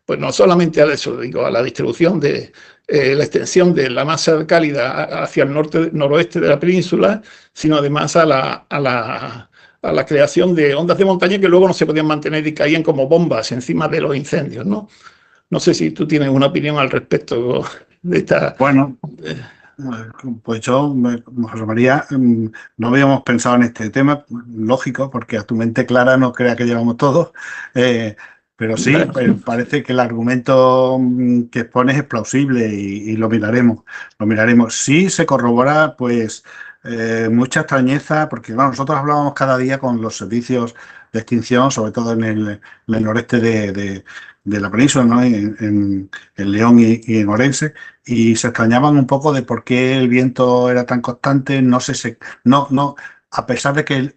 pues no solamente a eso, digo, a la distribución de la extensión de la masa cálida hacia el noroeste de la península, sino además a la creación de ondas de montaña que luego no se podían mantener y caían como bombas encima de los incendios, ¿no? No sé si tú tienes una opinión al respecto de esta... Bueno, pues yo, José María, no habíamos pensado en este tema, lógico, porque a tu mente clara no crea que llevamos todos, pero sí, parece que el argumento que expones es plausible y lo miraremos. Sí se corrobora, pues, mucha extrañeza, porque bueno, nosotros hablábamos cada día con los servicios de extinción, sobre todo en el noreste de la península, ¿no? en León y en Orense, y se extrañaban un poco de por qué el viento era tan constante. A pesar de que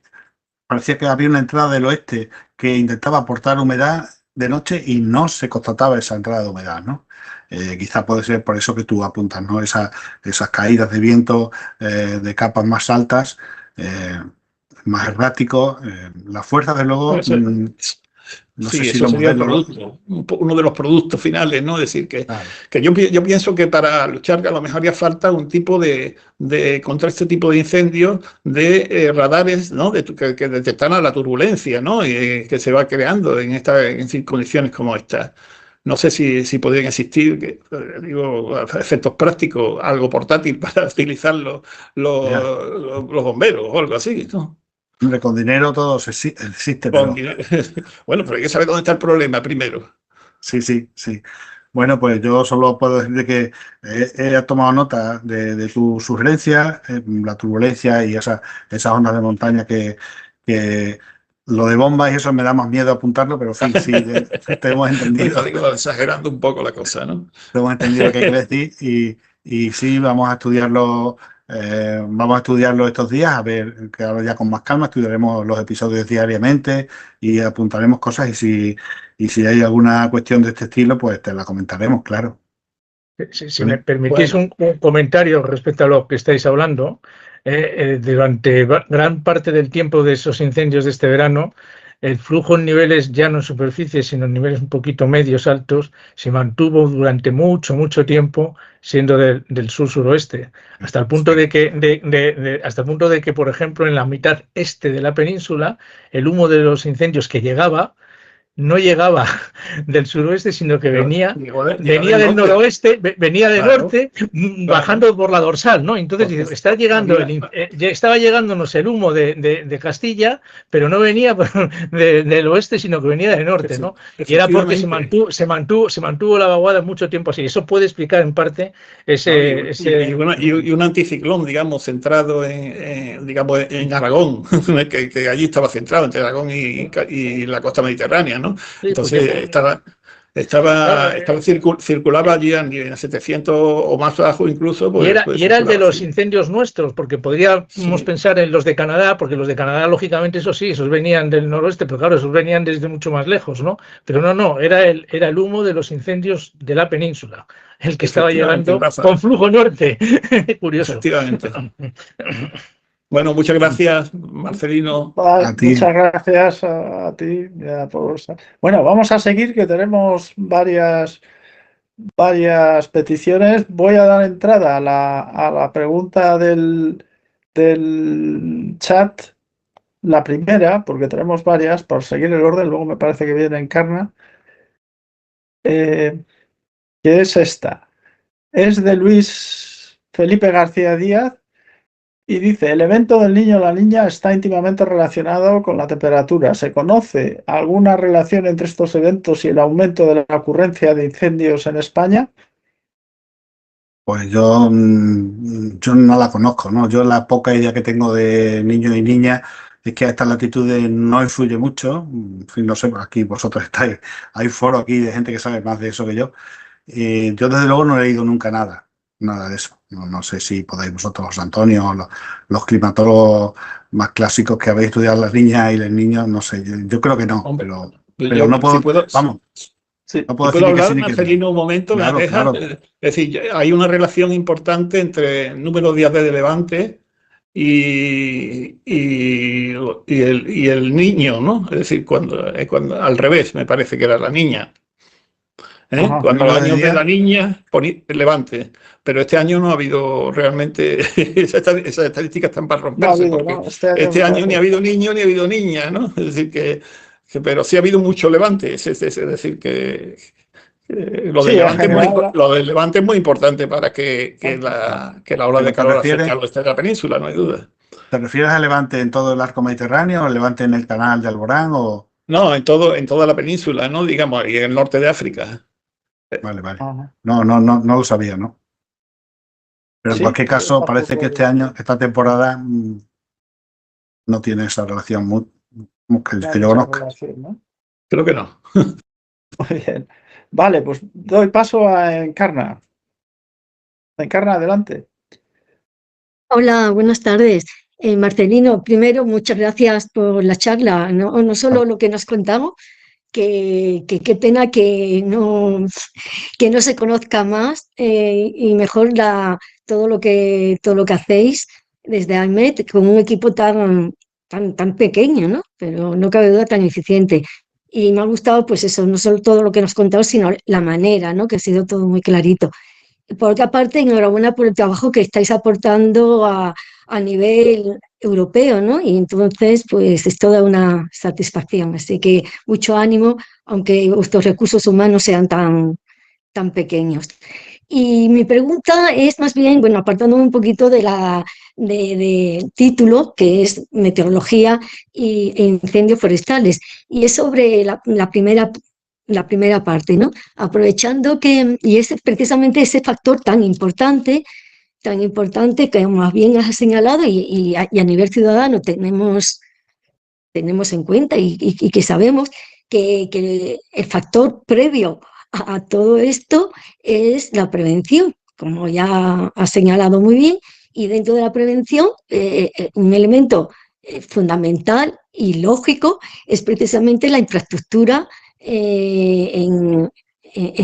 parecía que había una entrada del oeste que intentaba aportar humedad de noche y no se constataba esa entrada de humedad, ¿no? Quizá puede ser por eso que tú apuntas, ¿no? Esas caídas de viento de capas más altas, más erráticos. La fuerza, de luego, no sí, sé si eso lo sería modelo, uno de los productos finales, ¿no? Es decir, claro. que yo pienso que para luchar a lo mejor haría falta un tipo contra este tipo de incendios, de radares, ¿no? Que detectaran la turbulencia, ¿no? Y que se va creando en condiciones como esta. No sé si podrían existir, digo, efectos prácticos, algo portátil para utilizarlo los bomberos o algo así, ¿no? Hombre, con dinero todo existe, pero... Bueno, pero hay que saber dónde está el problema primero. Sí. Bueno, pues yo solo puedo decirte que he tomado nota de tu sugerencia, la turbulencia y esas ondas de montaña que lo de bombas y eso me da más miedo apuntarlo, pero sí, te hemos entendido. Digo, exagerando un poco la cosa, ¿no? Te hemos entendido lo que quieres decir y sí, vamos a estudiarlo. Vamos a estudiarlo estos días, a ver, que ahora ya con más calma estudiaremos los episodios diariamente y apuntaremos cosas y si hay alguna cuestión de este estilo, pues te la comentaremos, claro. Si me permitís Bueno. un comentario respecto a lo que estáis hablando, durante gran parte del tiempo de esos incendios de este verano, el flujo en niveles ya no en superficie, sino en niveles un poquito medios altos, se mantuvo durante mucho tiempo siendo del sur-suroeste, hasta el punto de que, hasta el punto de que, por ejemplo, en la mitad este de la península, el humo de los incendios que llegaba no llegaba del suroeste, sino que venía del noroeste, venía del norte, bajando por la dorsal, ¿no? Entonces está llegando estaba llegándonos el humo de Castilla, pero no venía del oeste, sino que venía del norte, ¿no? Y era porque se mantuvo la vaguada mucho tiempo así. Eso puede explicar en parte y un anticiclón, digamos, centrado digamos, en Aragón, que allí estaba centrado entre Aragón y la costa mediterránea, ¿no? Sí, entonces circulaba allí a 700 o más bajo incluso. Pues, y era el de los incendios nuestros, porque podríamos pensar en los de Canadá, porque los de Canadá, lógicamente, eso sí, esos venían del noroeste, pero claro, esos venían desde mucho más lejos, ¿no? Pero no, era el humo de los incendios de la península, el que estaba llegando con flujo norte. Curioso. Efectivamente. Bueno, muchas gracias, Marcelino. Muchas gracias a ti y a todos. Bueno, vamos a seguir, que tenemos varias peticiones. Voy a dar entrada a la pregunta del chat, la primera, porque tenemos varias, por seguir el orden, luego me parece que viene Encarna, que es esta. Es de Luis Felipe García Díaz. Y dice, el evento del niño o la niña está íntimamente relacionado con la temperatura. ¿Se conoce alguna relación entre estos eventos y el aumento de la ocurrencia de incendios en España? Pues yo no la conozco, ¿no? Yo la poca idea que tengo de niños y niñas es que a estas latitudes no influye mucho. En fin, no sé, aquí vosotros estáis, hay foros aquí de gente que sabe más de eso que yo. Yo desde luego no he leído nunca nada de eso. No sé si podéis vosotros, José Antonio, los climatólogos más clásicos que habéis estudiado las niñas y los niños, no sé, yo creo que no, Hombre, pero no puedo, vamos. Sí. No puedo ¿Puedo decir hablar, que sí, Marcelino, un momento? Claro, ¿Me dejas? claro. Es decir, hay una relación importante entre el número de días de levante y el niño, ¿no? Es decir, cuando al revés, me parece que era la niña. Cuando los años de la niña, levante. Pero este año no ha habido realmente, esas estadísticas están para romperse, porque este año ni ha habido niño ni ha habido niña, ¿no? Es decir, pero sí ha habido mucho levante. Es decir, que lo del levante es muy importante para que la ola de calor acerque al oeste de la península, no hay duda. ¿Te refieres al levante en todo el arco mediterráneo o al levante en el canal de Alborán? No, en toda la península, ¿no? Digamos, y en el norte de África. Vale. No lo sabía, ¿no? Pero en cualquier caso, parece que este año, esta temporada, no tiene esa relación que yo conozca. ¿No? Creo que no. Muy bien. Vale, pues doy paso a Encarna. Encarna, adelante. Hola, buenas tardes. Marcelino, primero, muchas gracias por la charla. No solo lo que nos contamos, que qué pena que no se conozca más y mejor todo lo que hacéis desde AIMED con un equipo tan pequeño, ¿no? Pero no cabe duda tan eficiente. Y me ha gustado, pues eso, no solo todo lo que nos contado, sino la manera, ¿no? Que ha sido todo muy clarito. Por otra parte, enhorabuena por el trabajo que estáis aportando a nivel europeo, ¿no? Y entonces, pues es toda una satisfacción. Así que mucho ánimo, aunque vuestros recursos humanos sean tan pequeños. Y mi pregunta es más bien, bueno, apartándome un poquito de título, que es meteorología e incendios forestales, y es sobre la primera parte, ¿no? Aprovechando y es precisamente ese factor tan importante que más bien has señalado y a nivel ciudadano tenemos en cuenta y que sabemos que el factor previo a todo esto es la prevención, como ya has señalado muy bien, y dentro de la prevención, un elemento fundamental y lógico es precisamente la infraestructura en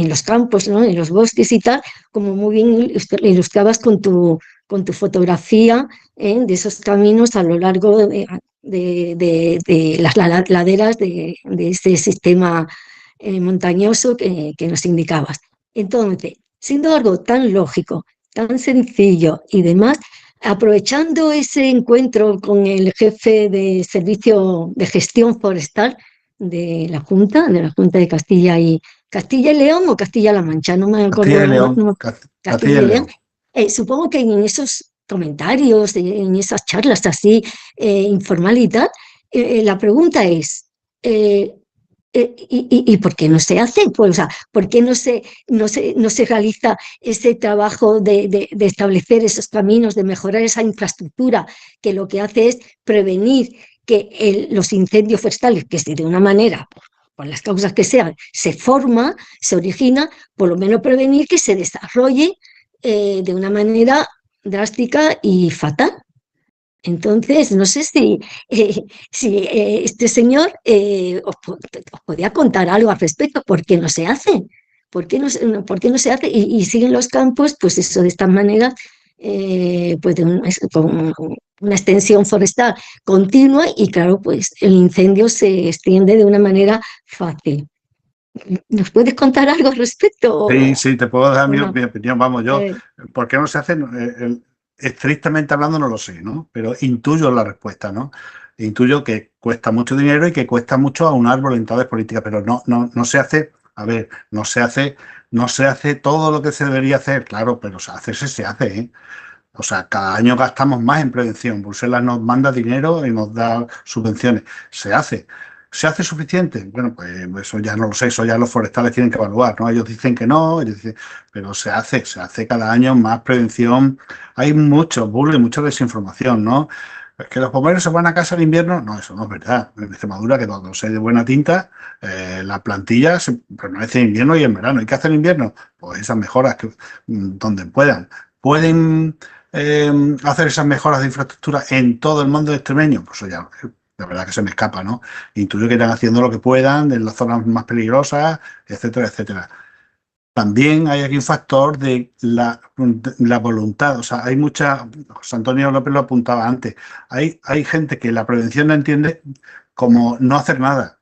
los campos, ¿no? En los bosques y tal, como muy bien ilustrabas con tu fotografía de esos caminos a lo largo de las laderas de ese sistema montañoso que nos indicabas. Entonces, siendo algo tan lógico, tan sencillo y demás, aprovechando ese encuentro con el jefe de servicio de gestión forestal de la Junta de Castilla y León o Castilla-La Mancha, no me acuerdo. Castilla y León. Castilla y León. Supongo que en esos comentarios, en esas charlas así informal y tal, la pregunta es, ¿y por qué no se hace? Pues, o sea, ¿por qué no se realiza ese trabajo de establecer esos caminos, de mejorar esa infraestructura que lo que hace es prevenir que los incendios forestales, que de una manera, por las causas que sean, se forma, se origina, por lo menos prevenir que se desarrolle de una manera drástica y fatal? Entonces, no sé si este señor os podía contar algo al respecto. ¿Por qué no se hace? ¿Por qué no se hace? Y siguen los campos, pues eso, de esta manera, pues con una extensión forestal continua y claro, pues el incendio se extiende de una manera fácil. ¿Nos puedes contar algo al respecto? Sí, te puedo dar mi no? opinión. Vamos, ¿por qué no se hace? Estrictamente hablando no lo sé, ¿no? Pero intuyo la respuesta, ¿no? Intuyo que cuesta mucho dinero y que cuesta mucho aunar voluntades políticas, pero no se hace, a ver, no se hace todo lo que se debería hacer, claro, pero hacerse se hace, ¿eh? O sea, cada año gastamos más en prevención. Bruselas nos manda dinero y nos da subvenciones. Se hace. ¿Se hace suficiente? Bueno, pues eso ya no lo sé, eso ya los forestales tienen que evaluar, ¿no? Ellos dicen que no, pero se hace cada año más prevención. Hay mucho bullying, mucha desinformación, ¿no? Es que los bomberos se van a casa en invierno. No, eso no es verdad. En Extremadura, que cuando se de buena tinta, la plantilla se permanece en invierno y en verano. ¿Y qué hace en invierno? Pues esas mejoras donde puedan. ¿Pueden hacer esas mejoras de infraestructura en todo el mundo extremeño? Pues eso ya, la verdad que se me escapa, ¿no? Intuyo que irán haciendo lo que puedan en las zonas más peligrosas, etcétera, etcétera. También hay aquí un factor de la voluntad. O sea, hay mucha, José Antonio López lo apuntaba antes, hay gente que la prevención la entiende como no hacer nada.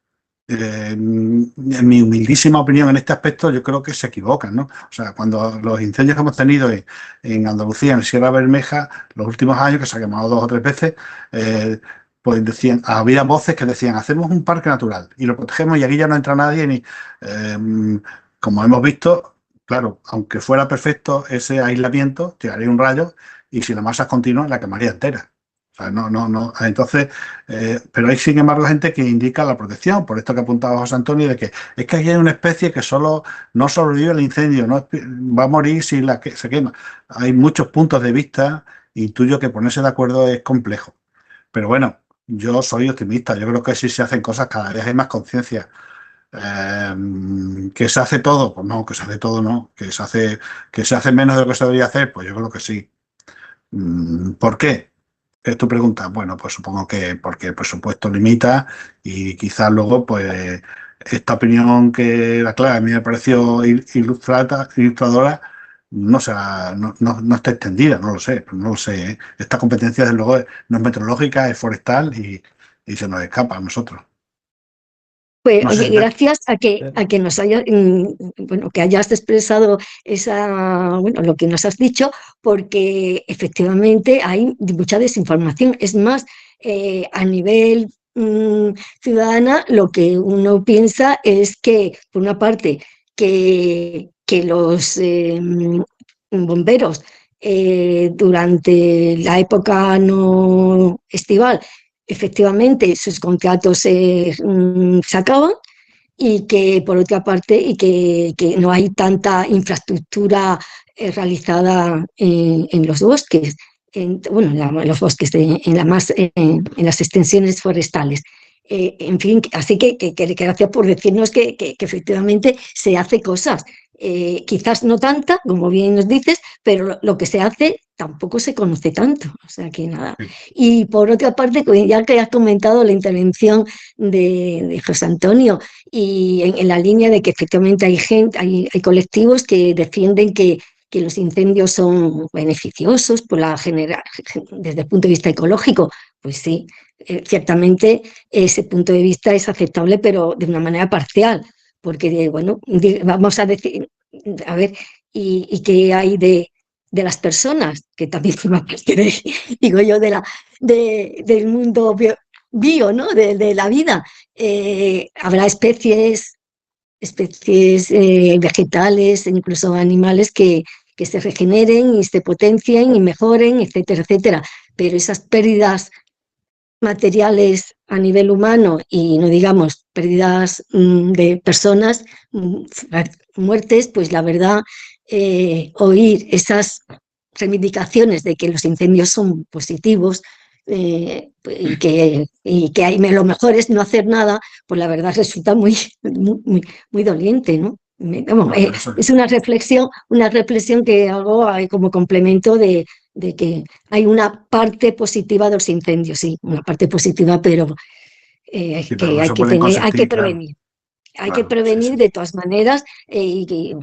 En mi humildísima opinión en este aspecto, yo creo que se equivocan, ¿no? O sea, cuando los incendios que hemos tenido en Andalucía, en Sierra Bermeja, los últimos años, que se ha quemado 2 o 3 veces, pues decían, había voces que decían, hacemos un parque natural y lo protegemos y aquí ya no entra nadie ni... como hemos visto, claro, aunque fuera perfecto ese aislamiento, tiraría un rayo y si la masa es continua, la quemaría entera. O sea, no. Entonces, pero hay sin embargo gente que indica la protección, por esto que apuntaba José Antonio, de que es que aquí hay una especie que no sobrevive el incendio, no va a morir si se quema. Hay muchos puntos de vista, intuyo que ponerse de acuerdo es complejo. Pero bueno, yo soy optimista, yo creo que si se hacen cosas cada vez hay más conciencia. ¿Que se hace todo? Pues no, que se hace todo no. ¿Que se hace menos de lo que se debería hacer? Pues yo creo que sí. ¿Por qué? Es tu pregunta. Bueno, pues supongo que porque el presupuesto limita y quizás luego, pues, esta opinión que era clara, a mí me pareció ilustradora, no está extendida, no lo sé, ¿eh? Esta competencia, desde luego, no es meteorológica, es forestal y se nos escapa a nosotros. Pues No oye, sé. gracias a que nos bueno, que hayas expresado lo que nos has dicho, porque efectivamente hay mucha desinformación. Es más, a nivel ciudadana, lo que uno piensa es que, por una parte, que los bomberos durante la época no estival, efectivamente sus contratos se acaban y que por otra parte que no hay tanta infraestructura realizada en los bosques, en los bosques, en las extensiones forestales. En fin, así que gracias por decirnos que efectivamente se hace cosas. quizás no tanta, como bien nos dices, pero lo que se hace tampoco se conoce tanto, o sea que nada. Y por otra parte, ya que has comentado la intervención de José Antonio, y en la línea de que efectivamente hay gente, hay colectivos que defienden que los incendios son beneficiosos por desde el punto de vista ecológico, pues sí, ciertamente ese punto de vista es aceptable, pero de una manera parcial, porque, bueno, vamos a decir, a ver, ¿y qué hay de las personas, que también forman parte digo yo, del mundo bio, ¿no? De la vida? Habrá especies vegetales, incluso animales que se regeneren y se potencien y mejoren, etcétera, etcétera. Pero esas pérdidas materiales a nivel humano y no digamos pérdidas de personas, muertes, pues la verdad, oír esas reivindicaciones de que los incendios son positivos y que lo mejor es no hacer nada, pues la verdad resulta muy doliente, ¿no? Es una reflexión que hago como complemento de que hay una parte positiva de los incendios, sí, una parte positiva, pero Sí, pero que no hay se que pueden tener, hay que consentir, claro. prevenir. Hay que Claro, sí, prevenir sí. de todas maneras, y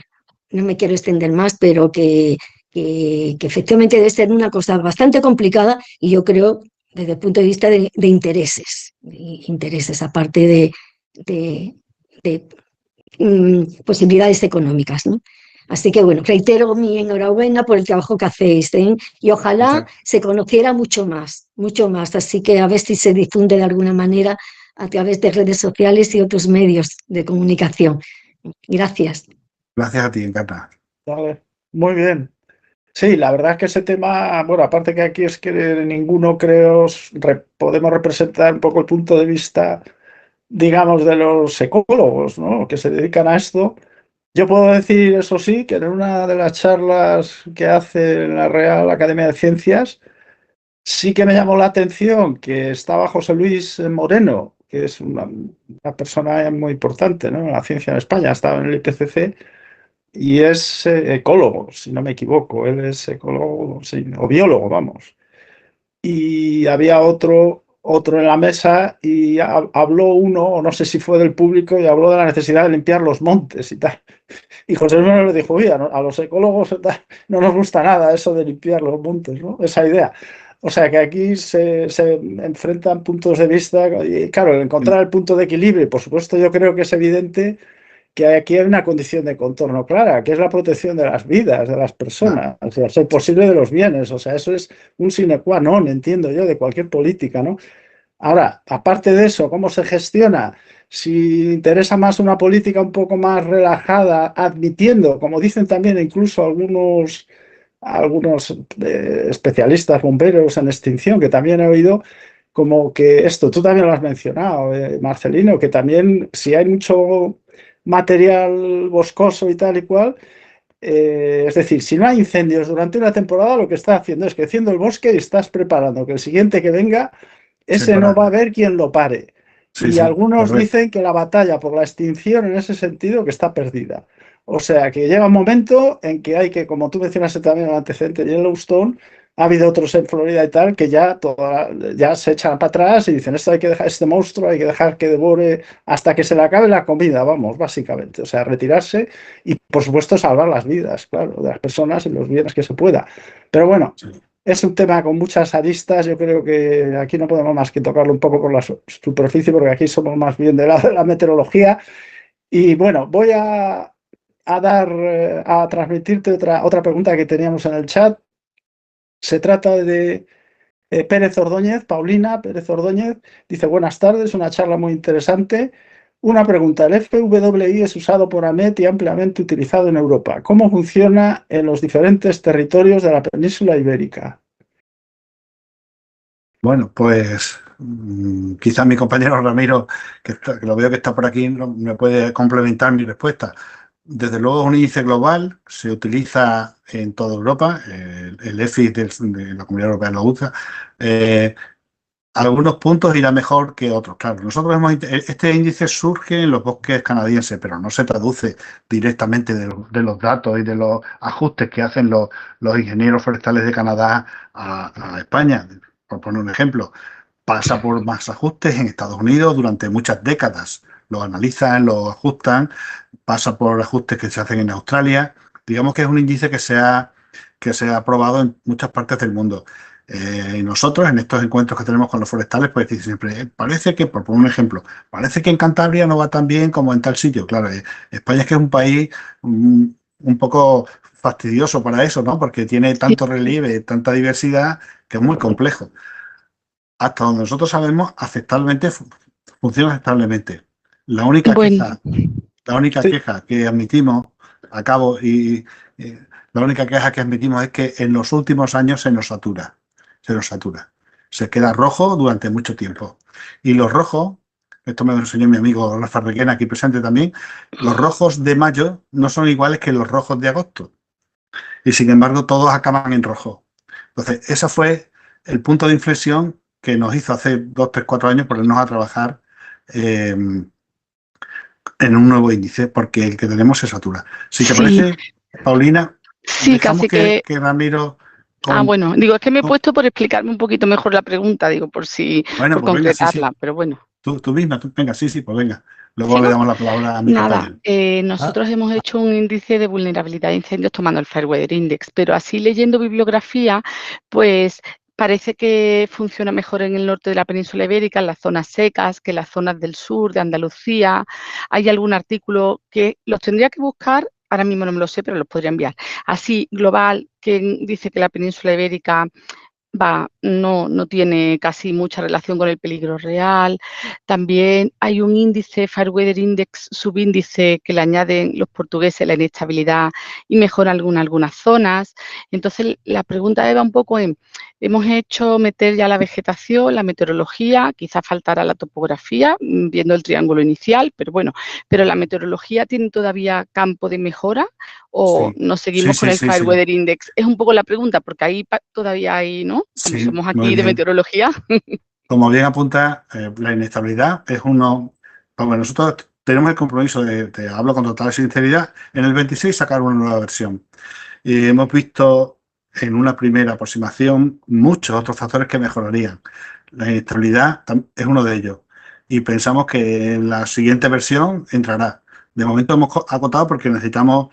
no me quiero extender más, pero que efectivamente debe ser una cosa bastante complicada, y yo creo desde el punto de vista de intereses, aparte de posibilidades económicas, ¿no? Así que bueno, reitero mi enhorabuena por el trabajo que hacéis, ¿eh? Y ojalá se conociera mucho más, así que a ver si se difunde de alguna manera a través de redes sociales y otros medios de comunicación. Gracias. Gracias a ti, Encarna. Vale, muy bien. Sí, la verdad es que ese tema, bueno, aparte que aquí es que ninguno creo podemos representar un poco el punto de vista, digamos, de los ecólogos, ¿no? Que se dedican a esto. Yo puedo decir, eso sí, que en una de las charlas que hace en la Real Academia de Ciencias, sí que me llamó la atención que estaba José Luis Moreno, que es una persona muy importante, ¿no?, en la ciencia en España, estaba en el IPCC y es ecólogo, si no me equivoco. Él es ecólogo, sí, o biólogo, vamos. Y había otro en la mesa y habló uno, o no sé si fue del público, y habló de la necesidad de limpiar los montes y tal. Y José Luis Moreno le dijo, oye, a los ecólogos no nos gusta nada eso de limpiar los montes, ¿no? Esa idea. O sea que aquí se enfrentan puntos de vista y, claro, encontrar el punto de equilibrio. Y por supuesto, yo creo que es evidente que aquí hay una condición de contorno clara, que es la protección de las vidas de las personas, o sea, ser posible de los bienes. O sea, eso es un sine qua non, entiendo yo, de cualquier política, ¿no? Ahora, aparte de eso, ¿cómo se gestiona? Si interesa más una política un poco más relajada, admitiendo, como dicen también incluso algunos especialistas bomberos en extinción, que también he oído, como que esto, tú también lo has mencionado, Marcelino, que también si hay mucho material boscoso y tal y cual, es decir, si no hay incendios durante una temporada, lo que estás haciendo es creciendo el bosque y estás preparando que el siguiente que venga, ese no va a haber quien lo pare. Sí, y sí, algunos correcto. dicen que la batalla por la extinción en ese sentido que está perdida. O sea, que llega un momento en que hay que, como tú mencionaste también el antecedente de Yellowstone, ha habido otros en Florida y tal, que ya se echan para atrás y dicen, esto hay que dejar, este monstruo hay que dejar que devore hasta que se le acabe la comida, vamos, básicamente. O sea, retirarse y, por supuesto, salvar las vidas, claro, de las personas y los bienes que se pueda. Pero bueno, es un tema con muchas aristas. Yo creo que aquí no podemos más que tocarlo un poco por la superficie, porque aquí somos más bien de la meteorología. Y bueno, voy a transmitirte otra pregunta que teníamos en el chat. Se trata de Pérez Ordóñez, Paulina Pérez Ordóñez. Dice, buenas tardes, una charla muy interesante. Una pregunta, el FWI es usado por AMET y ampliamente utilizado en Europa. ¿Cómo funciona en los diferentes territorios de la península ibérica? Bueno, pues quizá mi compañero Ramiro, que lo veo que está por aquí, me puede complementar mi respuesta. Desde luego es un índice global, se utiliza en toda Europa, el EFI de la Comunidad Europea lo usa. algunos puntos irá mejor que otros. Claro, nosotros este índice surge en los bosques canadienses, pero no se traduce directamente de los datos y de los ajustes que hacen los ingenieros forestales de Canadá a España. Por poner un ejemplo, pasa por más ajustes en Estados Unidos durante muchas décadas. Lo analizan, lo ajustan, pasa por ajustes que se hacen en Australia. Digamos que es un índice que se ha probado en muchas partes del mundo. Y nosotros, en estos encuentros que tenemos con los forestales, pues siempre, parece que, por poner un ejemplo, parece que en Cantabria no va tan bien como en tal sitio. Claro, España es que es un país un poco fastidioso para eso, ¿no? Porque tiene tanto relieve, tanta diversidad, que es muy complejo. Hasta donde nosotros sabemos, aceptablemente, funciona aceptablemente. La única Bueno, Sí, queja que admitimos a cabo la única queja que admitimos es que en los últimos años se nos satura. Se queda rojo durante mucho tiempo. Y los rojos, esto me lo enseñó mi amigo Rafa Requena, aquí presente también, los rojos de mayo no son iguales que los rojos de agosto. Y sin embargo, todos acaban en rojo. Entonces, ese fue el punto de inflexión que nos hizo hace 2, 3, 4 años ponernos a trabajar en un nuevo índice, porque el que tenemos se satura. Si te sí, parece, Paulina, sí, dejamos casi que... que Ramiro... bueno, digo, es que me he puesto por explicarme un poquito mejor la pregunta, digo, Bueno, por pues venga, sí. concretarla, pero bueno. Tú misma, venga, sí, pues venga. Luego le ¿Sigo? damos la palabra a mi Nada, compañero. nosotros hemos hecho un índice de vulnerabilidad a incendios tomando el Fairweather Index, pero así leyendo bibliografía, pues parece que funciona mejor en el norte de la península ibérica, en las zonas secas, que en las zonas del sur, de Andalucía. Hay algún artículo que los tendría que buscar, ahora mismo no me lo sé, pero los podría enviar. Así, global, que dice que la península ibérica no tiene casi mucha relación con el peligro real. También hay un índice, Fairweather Index, subíndice, que le añaden los portugueses la inestabilidad y mejora algunas zonas. Entonces, la pregunta va un poco en, hemos hecho meter ya la vegetación, la meteorología, quizás faltará la topografía, viendo el triángulo inicial, pero bueno, pero la meteorología tiene todavía campo de mejora, o Sí, nos seguimos con el sí. Fairweather Index. Es un poco la pregunta, porque ahí todavía hay, ¿no? Como Sí, somos muy aquí de bien. meteorología. Como bien apunta, la inestabilidad es uno... Porque nosotros tenemos el compromiso te hablo con total sinceridad, en el 26 sacar una nueva versión. Y hemos visto en una primera aproximación muchos otros factores que mejorarían. La inestabilidad es uno de ellos. Y pensamos que en la siguiente versión entrará. De momento hemos acotado porque necesitamos,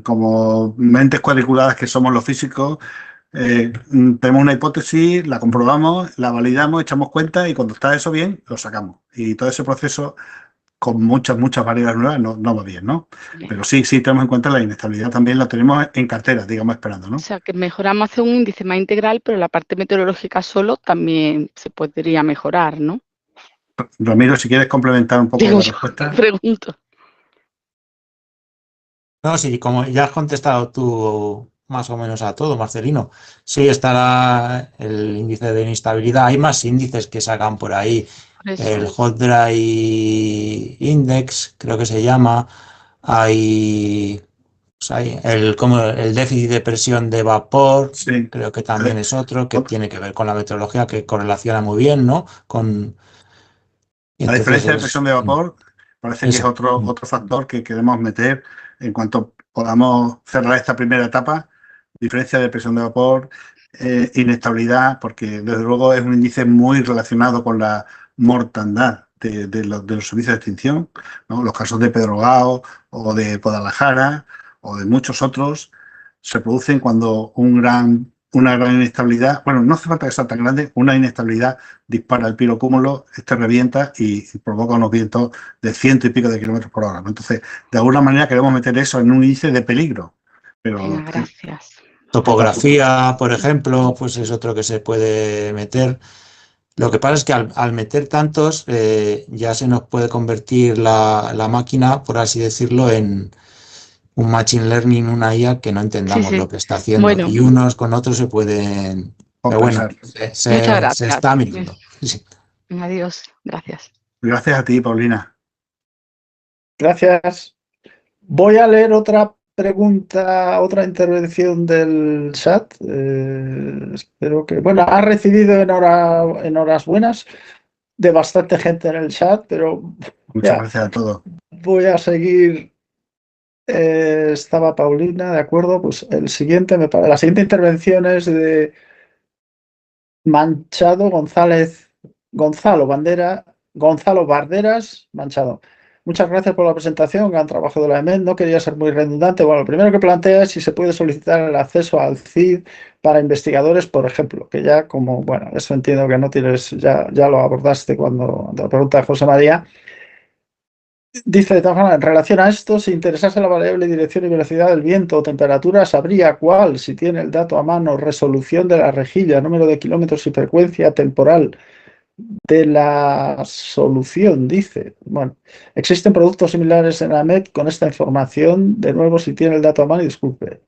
como mentes cuadriculadas que somos los físicos, tenemos una hipótesis, la comprobamos, la validamos, echamos cuenta y cuando está eso bien, lo sacamos. Y todo ese proceso con muchas variables nuevas no va bien, ¿no? Pero sí tenemos en cuenta la inestabilidad, también la tenemos en cartera, digamos, esperando, ¿no? O sea, que mejoramos hacer un índice más integral, pero la parte meteorológica solo también se podría mejorar, ¿no? Ramiro, si quieres complementar un poco Digo la yo, respuesta. pregunto. No, sí, como ya has contestado tú más o menos a todo, Marcelino. Sí, estará el índice de inestabilidad. Hay más índices que sacan por ahí. Por eso. El Hot Dry Index, creo que se llama. Hay como el déficit de presión de vapor, Sí. creo que también es otro que tiene que ver con la meteorología, que correlaciona muy bien, ¿no? La diferencia de presión de vapor parece que es eso. otro factor que queremos meter en cuanto podamos cerrar esta primera etapa. Diferencia de presión de vapor, inestabilidad, porque desde luego es un índice muy relacionado con la mortandad de los servicios de extinción, ¿no? Los casos de Pedrogao o de Guadalajara o de muchos otros se producen cuando una gran inestabilidad, bueno, no hace falta que sea tan grande, una inestabilidad dispara el pirocúmulo, revienta y provoca unos vientos de 100 y pico de kilómetros por hora, ¿no? Entonces, de alguna manera queremos meter eso en un índice de peligro. Pero Venga, gracias. Topografía, por ejemplo, pues es otro que se puede meter. Lo que pasa es que al meter tantos, ya se nos puede convertir la máquina, por así decirlo, en un machine learning, una IA que no entendamos Sí. lo que está haciendo. Bueno. Y unos con otros se pueden... Pero bueno, Muchas se gracias. está midiendo. Sí. Adiós. Gracias. Gracias a ti, Paulina. gracias. Voy a leer otra pregunta, otra intervención del chat. Espero que, bueno, ha recibido en horas buenas de bastante gente en el chat, pero Muchas gracias a todos. voy a seguir. Estaba Paulina, de acuerdo. Pues la siguiente intervención es de Manchado Gonzalo Barderas Manchado. Muchas gracias por la presentación, gran trabajo de la EMED. No quería ser muy redundante. Bueno, lo primero que plantea es si se puede solicitar el acceso al CID para investigadores, por ejemplo, que ya como, bueno, eso entiendo que no tienes, ya lo abordaste cuando la pregunta de José María. Dice, de todas formas, en relación a esto, si interesase la variable dirección y velocidad del viento o temperatura, sabría cuál, si tiene el dato a mano, resolución de la rejilla, número de kilómetros y frecuencia temporal de la solución, dice. Bueno, existen productos similares en la MED con esta información. De nuevo, si tiene el dato a mano, disculpe.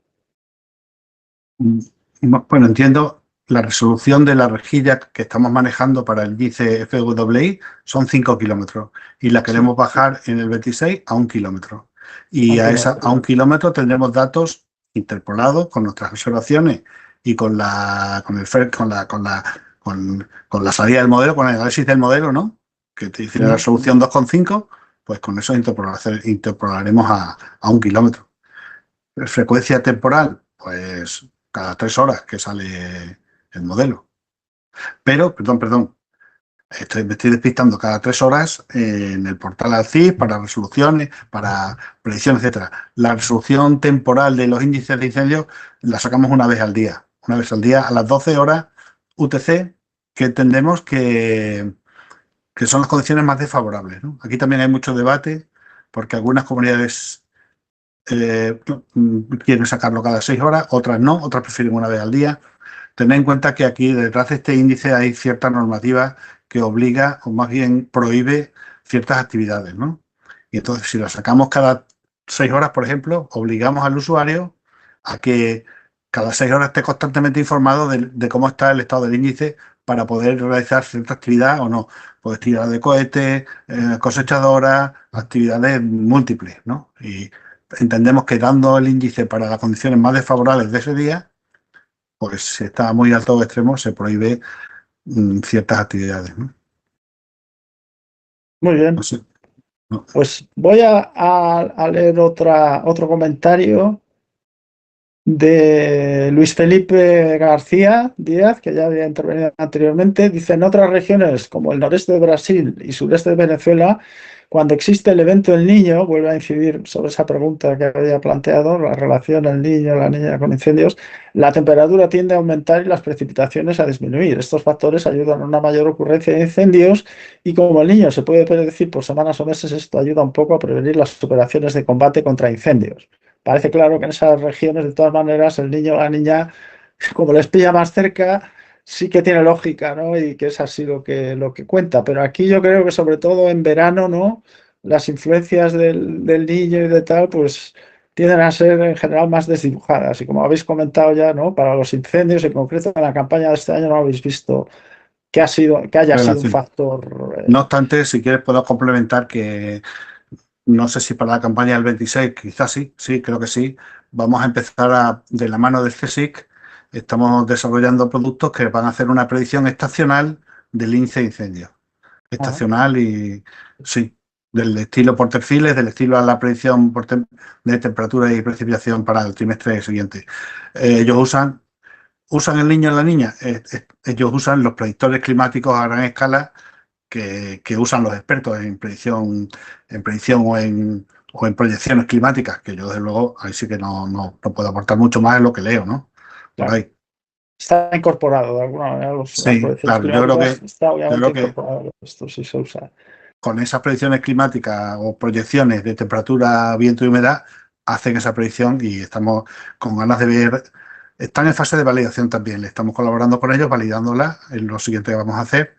Bueno, entiendo, la resolución de la rejilla que estamos manejando para el índice FWI son 5 kilómetros y la queremos bajar en el 26 a 1 kilómetro. Y a 1 kilómetro tendremos datos interpolados con nuestras observaciones y con la salida del modelo, con el análisis del modelo, ¿no? Que te dice la resolución 2,5, pues con eso interpolaremos a 1 kilómetro. Frecuencia temporal, pues cada 3 horas que sale el modelo. Pero, perdón, me estoy despistando, cada 3 horas en el portal ALCIS para resoluciones, para predicciones, etcétera. La resolución temporal de los índices de incendios la sacamos una vez al día a las 12 horas UTC, que entendemos que son las condiciones más desfavorables, ¿no? Aquí también hay mucho debate porque algunas comunidades quieren sacarlo cada 6 horas, otras no, otras prefieren una vez al día. Tened en cuenta que aquí detrás de este índice hay cierta normativa que obliga o más bien prohíbe ciertas actividades, ¿no? Y entonces si lo sacamos cada 6 horas, por ejemplo, obligamos al usuario a que cada 6 horas esté constantemente informado de cómo está el estado del índice para poder realizar cierta actividad o no. Pues tirar de cohetes, cosechadoras, actividades múltiples, ¿no? Y entendemos que dando el índice para las condiciones más desfavorables de ese día, pues si está muy alto o extremo, se prohíbe ciertas actividades, ¿no? Muy bien. No sé, no. Pues voy a leer otro comentario de Luis Felipe García Díaz, que ya había intervenido anteriormente. Dice, en otras regiones como el noreste de Brasil y sureste de Venezuela, cuando existe el evento del niño, vuelve a incidir sobre esa pregunta que había planteado, la relación del niño, la niña con incendios, la temperatura tiende a aumentar y las precipitaciones a disminuir. Estos factores ayudan a una mayor ocurrencia de incendios y como el niño se puede predecir por semanas o meses, esto ayuda un poco a prevenir las operaciones de combate contra incendios. Parece claro que en esas regiones, de todas maneras, el niño o la niña, como les pilla más cerca, sí que tiene lógica, ¿no? Y que es así lo que cuenta. Pero aquí yo creo que sobre todo en verano, ¿no? Las influencias del niño y de tal, pues tienden a ser en general más desdibujadas. Y como habéis comentado ya, ¿no? Para los incendios, en concreto en la campaña de este año no habéis visto que haya sido un factor. No obstante, si quieres puedo complementar que no sé si para la campaña del 26, quizás sí, creo que sí. Vamos a empezar de la mano del CSIC, estamos desarrollando productos que van a hacer una predicción estacional del índice de incendio. Estacional y sí, del estilo por perfiles, del estilo a la predicción de temperatura y precipitación para el trimestre siguiente. Ellos usan el niño y la niña, ellos usan los predictores climáticos a gran escala que usan los expertos en predicción o en proyecciones climáticas, que yo desde luego ahí sí que no puedo aportar mucho más en lo que leo, ¿no? Por ahí. Está incorporado de alguna manera. Sí, claro, yo creo que está obviamente incorporado. Esto sí se usa. Con esas predicciones climáticas o proyecciones de temperatura, viento y humedad, hacen esa predicción y estamos con ganas de ver. Están en fase de validación también, le estamos colaborando con ellos, validándola en lo siguiente que vamos a hacer.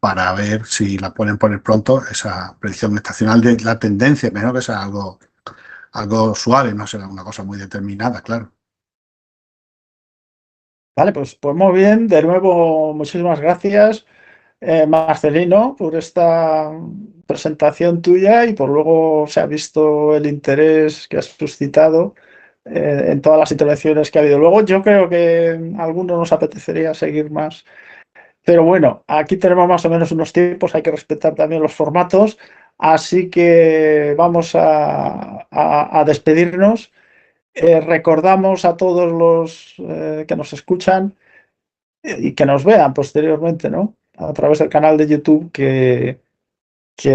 Para ver si la pueden poner pronto, esa predicción estacional de la tendencia, menos que sea algo suave, no será una cosa muy determinada, claro. Vale, pues muy bien. De nuevo, muchísimas gracias, Marcelino, por esta presentación tuya y por luego se ha visto el interés que has suscitado en todas las intervenciones que ha habido. Luego yo creo que a algunos nos apetecería seguir más. Pero bueno, aquí tenemos más o menos unos tiempos, hay que respetar también los formatos, así que vamos a despedirnos. Recordamos a todos los que nos escuchan y que nos vean posteriormente, ¿no? A través del canal de YouTube que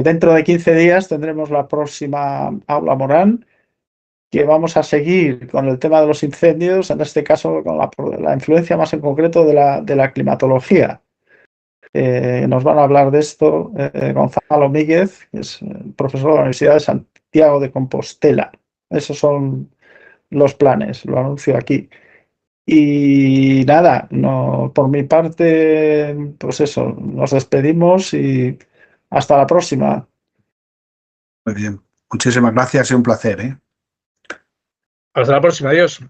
dentro de 15 días tendremos la próxima Aula Morán, que vamos a seguir con el tema de los incendios, en este caso con la influencia más en concreto de la climatología. Nos van a hablar de esto Gonzalo Míguez, que es profesor de la Universidad de Santiago de Compostela. Esos son los planes, lo anuncio aquí. Y nada, no, por mi parte, pues eso, nos despedimos y hasta la próxima. Muy bien. Muchísimas gracias y un placer, ¿eh? Hasta la próxima, adiós.